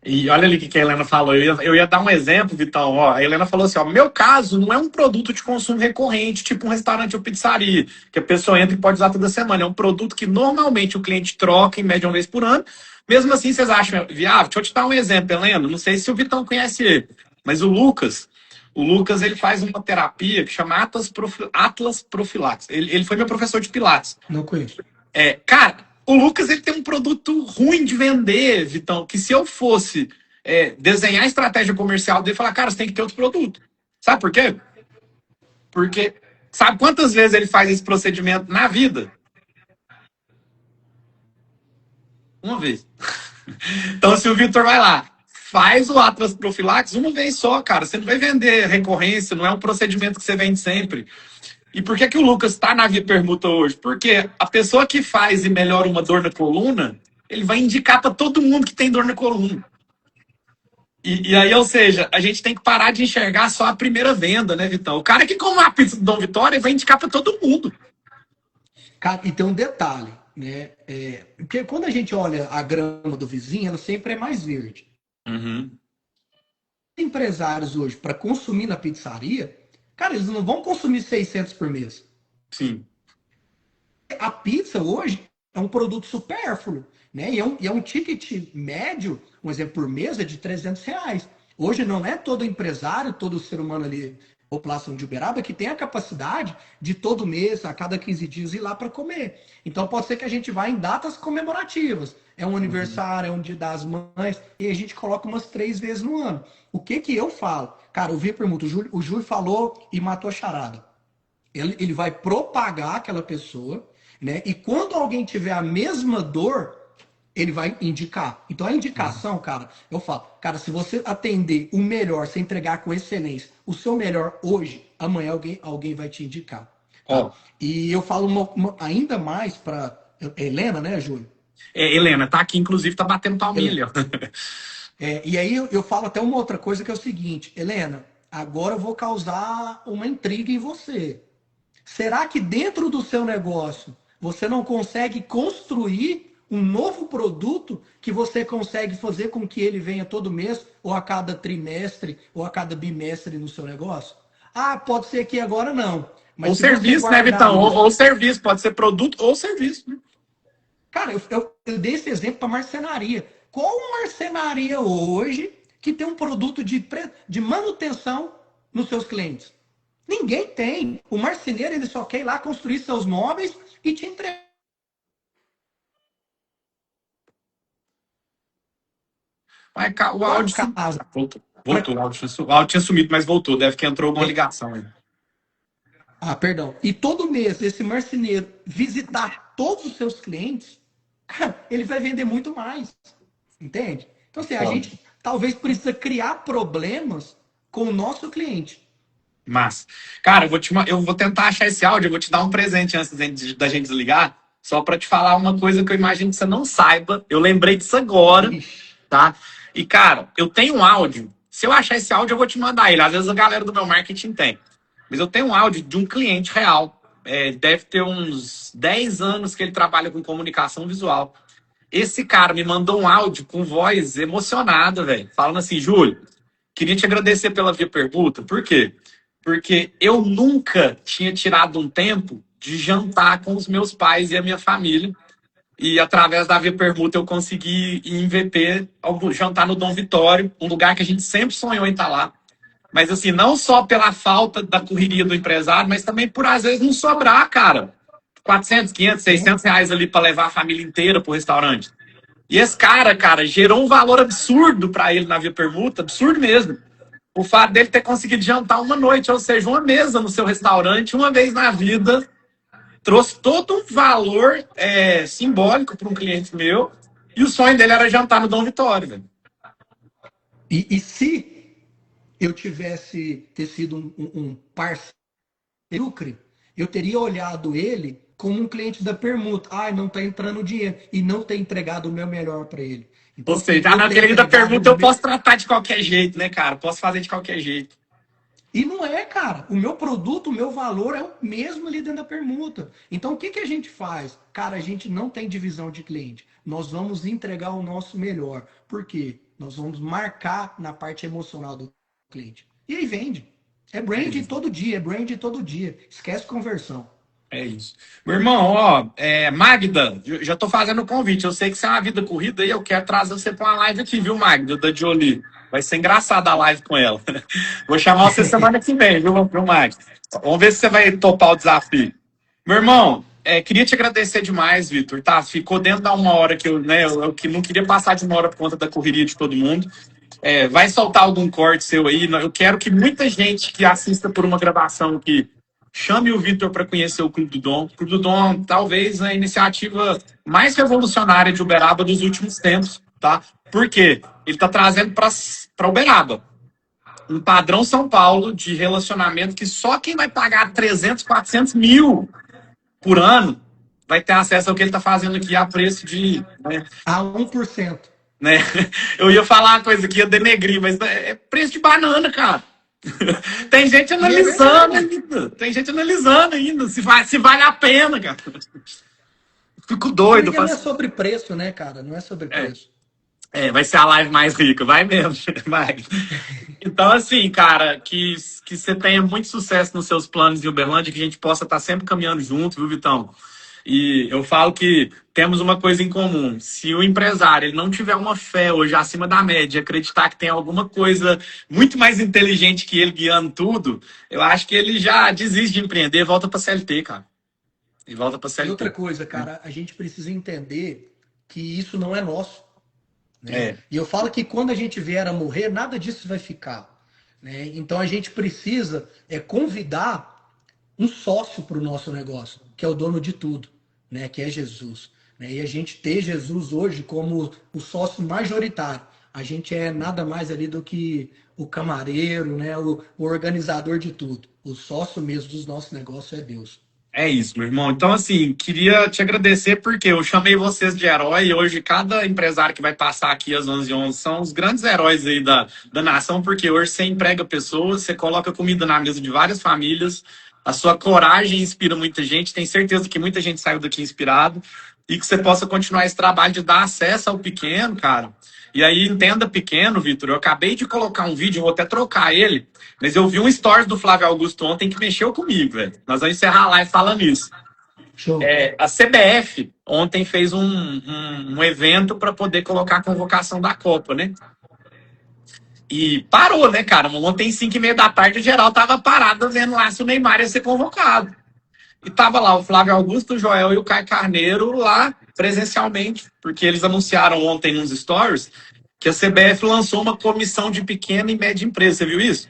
Speaker 1: E olha ali o que a Helena falou. Eu ia dar um exemplo, Vitão. Ó, a Helena falou assim: ó, meu caso não é um produto de consumo recorrente, tipo um restaurante ou pizzaria, que a pessoa entra e pode usar toda semana. É um produto que normalmente o cliente troca em média uma vez por ano. Mesmo assim, vocês acham viável? Deixa eu te dar um exemplo, Helena. Não sei se o Vitão conhece ele, mas o Lucas ele faz uma terapia que chama Atlas Profilates. Ele foi meu professor de Pilates.
Speaker 2: Não conheço.
Speaker 1: Cara, o Lucas ele tem um produto ruim de vender, Vitão, que se eu fosse desenhar a estratégia comercial dele, falar, cara, você tem que ter outro produto. Sabe por quê? Porque sabe quantas vezes ele faz esse procedimento na vida? Uma vez. Então, se o Vitor vai lá, faz o Atlas Profilax uma vez só, cara, você não vai vender recorrência, não é um procedimento que você vende sempre. E por que o Lucas está na Via Permuta hoje? Porque a pessoa que faz e melhora uma dor na coluna, ele vai indicar para todo mundo que tem dor na coluna. E aí, ou seja, a gente tem que parar de enxergar só a primeira venda, né, Vitão? O cara que come uma pizza do Dom Vitória vai indicar para todo mundo.
Speaker 2: Cara, e tem um detalhe, né? Porque quando a gente olha a grama do vizinho, ela sempre é mais verde.
Speaker 1: Uhum.
Speaker 2: Empresários hoje, para consumir na pizzaria, cara, eles não vão consumir 600 por mês.
Speaker 1: Sim.
Speaker 2: A pizza hoje é um produto supérfluo, né? E é um ticket médio, um exemplo por mês, é de R$ 300. Hoje não é todo empresário, todo ser humano ali, população de Uberaba, que tem a capacidade de todo mês, a cada 15 dias, ir lá para comer. Então pode ser que a gente vá em datas comemorativas. É um aniversário, é um dia das mães, e a gente coloca umas 3 vezes no ano. O que eu falo? Cara, eu vi a pergunta, o Júlio falou e matou a charada. Ele vai propagar aquela pessoa, né? E quando alguém tiver a mesma dor, ele vai indicar. Então a indicação, cara, eu falo, cara, se você atender o melhor, se entregar com excelência, o seu melhor hoje, amanhã alguém vai te indicar. Tá?
Speaker 1: Ó,
Speaker 2: E eu falo ainda mais para Helena, né, Júlio?
Speaker 1: Helena, tá aqui, inclusive, tá batendo palminha ali, ó.
Speaker 2: E aí eu falo até uma outra coisa que é o seguinte, Helena, agora eu vou causar uma intriga em você. Será que dentro do seu negócio você não consegue construir um novo produto que você consegue fazer com que ele venha todo mês, ou a cada trimestre, ou a cada bimestre no seu negócio? Ah, pode ser que agora não. Mas
Speaker 1: Ou
Speaker 2: se você
Speaker 1: serviço, né,
Speaker 2: guardar
Speaker 1: Vitão? Ou,
Speaker 2: isso.
Speaker 1: ou serviço, pode ser produto ou serviço. Né?
Speaker 2: Cara, eu dei esse exemplo para marcenaria. Qual marcenaria hoje que tem um produto de manutenção nos seus clientes? Ninguém tem. O marceneiro ele só quer ir lá construir seus móveis e te entregar
Speaker 1: Vai, o
Speaker 2: a
Speaker 1: áudio sumiu.
Speaker 2: casa.
Speaker 1: Voltou, o áudio tinha sumido, mas voltou. Deve que entrou alguma ligação aí.
Speaker 2: Ah, perdão. E todo mês esse marceneiro visitar todos os seus clientes, cara, ele vai vender muito mais. Entende? Então, assim, a
Speaker 1: Foda.
Speaker 2: gente talvez precisa criar problemas com o nosso cliente.
Speaker 1: Mas, cara, eu vou tentar achar esse áudio, eu vou te dar um presente antes da gente desligar, só para te falar uma coisa que eu imagino que você não saiba. Eu lembrei disso agora,
Speaker 2: Ixi.
Speaker 1: tá? E, cara, eu tenho um áudio. Se eu achar esse áudio, eu vou te mandar ele. Às vezes a galera do meu marketing tem. Mas eu tenho um áudio de um cliente real. Deve ter uns 10 anos que ele trabalha com comunicação visual. Esse cara me mandou um áudio com voz emocionada, velho. Falando assim, Júlio, queria te agradecer pela Via Permuta. Por quê? Porque eu nunca tinha tirado um tempo de jantar com os meus pais e a minha família. E através da Via Permuta eu consegui ir em VP jantar no Dom Vitório, um lugar que a gente sempre sonhou em estar lá. Mas assim, não só pela falta da correria do empresário, mas também por às vezes não sobrar, cara. 400, 500,
Speaker 2: Sim.
Speaker 1: R$ 600 ali para levar a família inteira pro restaurante. E esse cara, gerou um valor absurdo para ele na Via Permuta, absurdo mesmo. O fato dele ter conseguido jantar uma noite, ou seja, uma mesa no seu restaurante, uma vez na vida, trouxe todo um valor simbólico para um cliente meu. E o sonho dele era jantar no Dom Vitório, velho.
Speaker 2: E se eu tivesse ter sido um parceiro, eu teria olhado ele como um cliente da permuta. Ah, não está entrando dinheiro. E não ter entregado o meu melhor para ele.
Speaker 1: Ou
Speaker 2: Então, assim,
Speaker 1: seja,
Speaker 2: eu
Speaker 1: na
Speaker 2: ter
Speaker 1: querida
Speaker 2: entregado
Speaker 1: pergunta
Speaker 2: o
Speaker 1: eu
Speaker 2: meu.
Speaker 1: posso tratar de qualquer jeito, né, cara? Posso fazer de qualquer jeito.
Speaker 2: E não é, cara. O meu produto, o meu valor é o mesmo ali dentro da permuta. Então, o que a gente faz? Cara, a gente não tem divisão de cliente. Nós vamos entregar o nosso melhor. Por quê? Nós vamos marcar na parte emocional do cliente. E aí vende. É brand todo dia, é brand todo dia. Esquece conversão.
Speaker 1: É isso. Meu irmão, ó, Magda, já tô fazendo o convite. Eu sei que você é uma vida corrida e eu quero trazer você para uma live aqui, viu, Magda, da Jolie. Vai ser engraçado a live com ela. Vou chamar você semana que vem, viu, Magda? Vamos ver se você vai topar o desafio. Meu irmão, queria te agradecer demais, Vitor. Tá, ficou dentro da uma hora que eu que não queria passar de uma hora por conta da correria de todo mundo. Vai soltar algum corte seu aí. Eu quero que muita gente que assista por uma gravação aqui chame o Vitor para conhecer o Clube do Dom. O Clube do Dom, talvez, a iniciativa mais revolucionária de Uberaba dos últimos tempos, tá? Por quê? Ele está trazendo para Uberaba um padrão São Paulo de relacionamento que só quem vai pagar 300, 400 mil por ano vai ter acesso ao que ele está fazendo aqui a preço de.
Speaker 2: A 1%.
Speaker 1: Né? Eu ia falar uma coisa que ia denegrir, mas é preço de banana, cara. Tem gente
Speaker 2: E é
Speaker 1: analisando
Speaker 2: verdade.
Speaker 1: ainda. Tem gente analisando ainda se vale a pena, cara. Fico
Speaker 2: Se não me
Speaker 1: doido.
Speaker 2: engano, não é sobre preço, né, cara? Não é sobre
Speaker 1: É,
Speaker 2: preço.
Speaker 1: vai ser a live mais rica, vai mesmo. Vai. Então, assim, cara, que você tenha muito sucesso nos seus planos em Uberlândia, que a gente possa estar sempre caminhando junto, viu, Vitão? E eu falo que temos uma coisa em comum. Se o empresário ele não tiver uma fé hoje acima da média, acreditar que tem alguma coisa muito mais inteligente que ele guiando tudo, eu acho que ele já desiste de empreender e volta para CLT, cara. E volta para
Speaker 2: E outra
Speaker 1: CLT.
Speaker 2: coisa, cara, a gente precisa entender que isso não é nosso, né?
Speaker 1: É,
Speaker 2: E eu falo que quando a gente vier a morrer, nada disso vai ficar, né? Então a gente precisa convidar um sócio para o nosso negócio, que é o dono de tudo, né? Que é Jesus, né? E a gente ter Jesus hoje como o sócio majoritário. A gente é nada mais ali do que o camareiro, né? O organizador de tudo. O sócio mesmo dos nossos negócios é Deus.
Speaker 1: É isso, meu irmão. Então, assim, queria te agradecer porque eu chamei vocês de herói e hoje cada empresário que vai passar aqui às 11h11 são os grandes heróis aí da nação, porque hoje você emprega pessoas, você coloca comida na mesa de várias famílias, a sua coragem inspira muita gente, tenho certeza que muita gente saiu daqui inspirado e que você possa continuar esse trabalho de dar acesso ao pequeno, cara. E aí, entenda pequeno, Vitor, eu acabei de colocar um vídeo, eu vou até trocar ele, mas eu vi um stories do Flávio Augusto ontem que mexeu comigo, velho. Nós vamos encerrar a live falando isso.
Speaker 2: Show.
Speaker 1: A CBF ontem fez um evento para poder colocar a convocação da Copa, né? E parou, né, cara? Ontem, 5h30 da tarde, o geral tava parado vendo lá se o Neymar ia ser convocado. E tava lá o Flávio Augusto, o Joel e o Caio Carneiro lá presencialmente, porque eles anunciaram ontem nos stories que a CBF lançou uma comissão de pequena e média empresa. Você viu isso?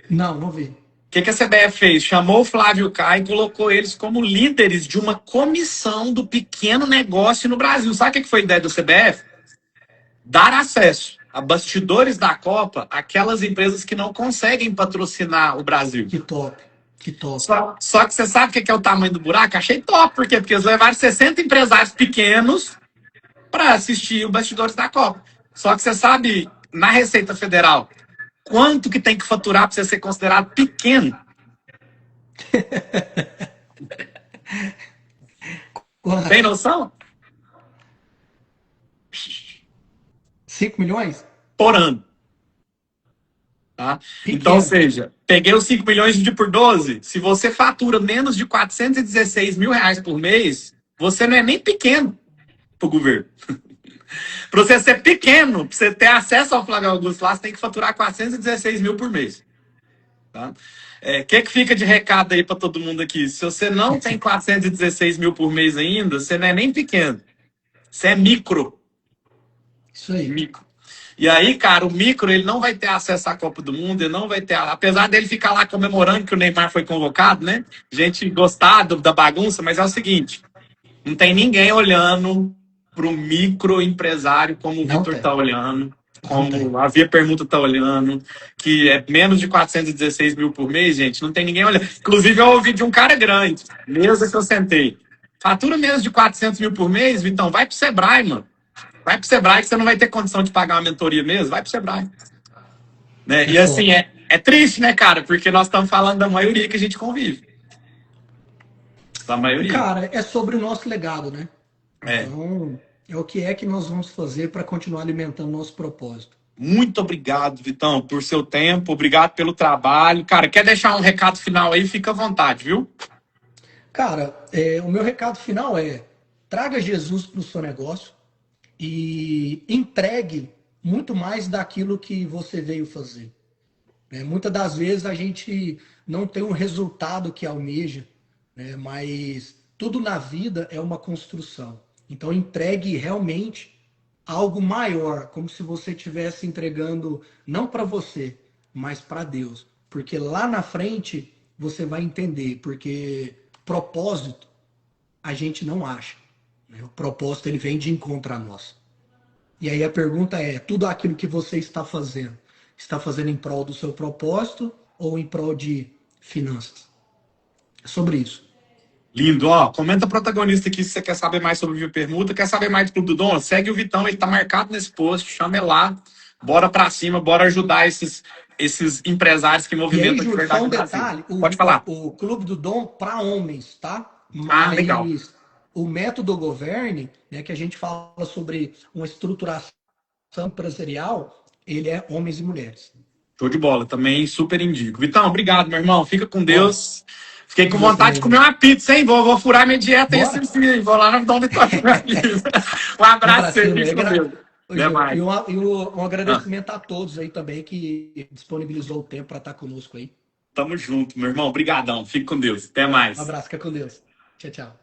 Speaker 2: Não, não vi.
Speaker 1: O que a CBF fez? Chamou o Flávio e o Caio e colocou eles como líderes de uma comissão do pequeno negócio no Brasil. Sabe o que foi a ideia do CBF? Dar acesso a bastidores da Copa àquelas empresas que não conseguem patrocinar o Brasil.
Speaker 2: Que top. Que top.
Speaker 1: Só que você sabe o que é o tamanho do buraco? Achei top, por quê? Porque eles levaram 60 empresários pequenos para assistir o bastidores da Copa. Só que você sabe, na Receita Federal, quanto que tem que faturar para você ser considerado pequeno? Tem noção?
Speaker 2: 5 milhões?
Speaker 1: Por ano. Tá? Então, ou
Speaker 2: Pequeno.
Speaker 1: seja, peguei os 5 milhões de por 12. Se você fatura menos de 416 mil reais por mês, você não é nem pequeno para o governo. Para você ser pequeno, para você ter acesso ao Flávio Augusto lá, você tem que faturar 416 mil por mês. Tá? Que fica de recado aí para todo mundo aqui? Se você não tem 416 mil por mês ainda, você não é nem pequeno. Você é micro.
Speaker 2: Isso aí.
Speaker 1: Micro. E aí, cara, o micro, ele não vai ter acesso à Copa do Mundo, ele não vai ter. Apesar dele ficar lá comemorando que o Neymar foi convocado, né? Gente gostado da bagunça, mas é o seguinte: não tem ninguém olhando para o microempresário como o
Speaker 2: Não
Speaker 1: Vitor
Speaker 2: tem.
Speaker 1: está olhando,
Speaker 2: Não tem.
Speaker 1: como a Via Permuta está olhando, que é menos de 416 mil por mês, gente, não tem ninguém olhando. Inclusive, eu ouvi de um cara grande, mesa que eu sentei. Fatura menos de 400 mil por mês, Vitão, vai pro Sebrae, mano. Vai pro Sebrae que você não vai ter condição de pagar uma mentoria mesmo, vai pro Sebrae. Né?
Speaker 2: É
Speaker 1: E assim,
Speaker 2: foda.
Speaker 1: é triste, né, cara? Porque nós estamos falando da maioria que a gente convive. Da maioria.
Speaker 2: Cara, é sobre o nosso legado, né?
Speaker 1: É.
Speaker 2: Então, é o que é que nós vamos fazer para continuar alimentando nosso propósito.
Speaker 1: Muito obrigado, Vitão, por seu tempo. Obrigado pelo trabalho. Cara, quer deixar um recado final aí? Fica à vontade, viu?
Speaker 2: Cara, o meu recado final é: traga Jesus para o seu negócio e entregue muito mais daquilo que você veio fazer. Né? Muitas das vezes a gente não tem um resultado que almeja, né? Mas tudo na vida é uma construção. Então entregue realmente algo maior, como se você estivesse entregando não para você, mas para Deus. Porque lá na frente você vai entender, porque propósito a gente não acha. Né? O propósito ele vem de encontro a nós. E aí a pergunta é: tudo aquilo que você está fazendo em prol do seu propósito ou em prol de finanças? É sobre isso.
Speaker 1: Lindo, ó. Comenta protagonista aqui se você quer saber mais sobre o Viu Permuta, quer saber mais do Clube do Dom? Segue o Vitão, ele tá marcado nesse post, chama ele lá. Bora pra cima, bora ajudar esses empresários que
Speaker 2: E aí,
Speaker 1: movimentam de
Speaker 2: Júlio,
Speaker 1: verdade
Speaker 2: só um
Speaker 1: o Brasil.
Speaker 2: detalhe:
Speaker 1: Pode falar.
Speaker 2: o Clube do Dom para homens, tá?
Speaker 1: Ah, legal.
Speaker 2: Mas o método Governe, né, que a gente fala sobre uma estruturação empresarial, ele é homens e mulheres.
Speaker 1: Show de bola, também super indico. Vitão, obrigado, meu irmão. Fica com
Speaker 2: Ó,
Speaker 1: Deus. Fiquei com
Speaker 2: Deus
Speaker 1: vontade de
Speaker 2: também,
Speaker 1: comer
Speaker 2: Júlio.
Speaker 1: uma pizza, hein? Vou furar minha dieta aí,
Speaker 2: Bora?
Speaker 1: sim. Vou lá no Dom Vitória comer uma pizza. Um
Speaker 2: Vamos
Speaker 1: abraço,
Speaker 2: para
Speaker 1: você
Speaker 2: cima.
Speaker 1: fica com Deus.
Speaker 2: Ô,
Speaker 1: Até
Speaker 2: Júlio,
Speaker 1: mais.
Speaker 2: um
Speaker 1: Ah,
Speaker 2: agradecimento a todos aí também que disponibilizou o tempo para estar conosco aí.
Speaker 1: tamo junto, meu irmão. Obrigadão. Fica com Deus. Até
Speaker 2: Um
Speaker 1: mais.
Speaker 2: abraço, fica com Deus. Tchau, tchau.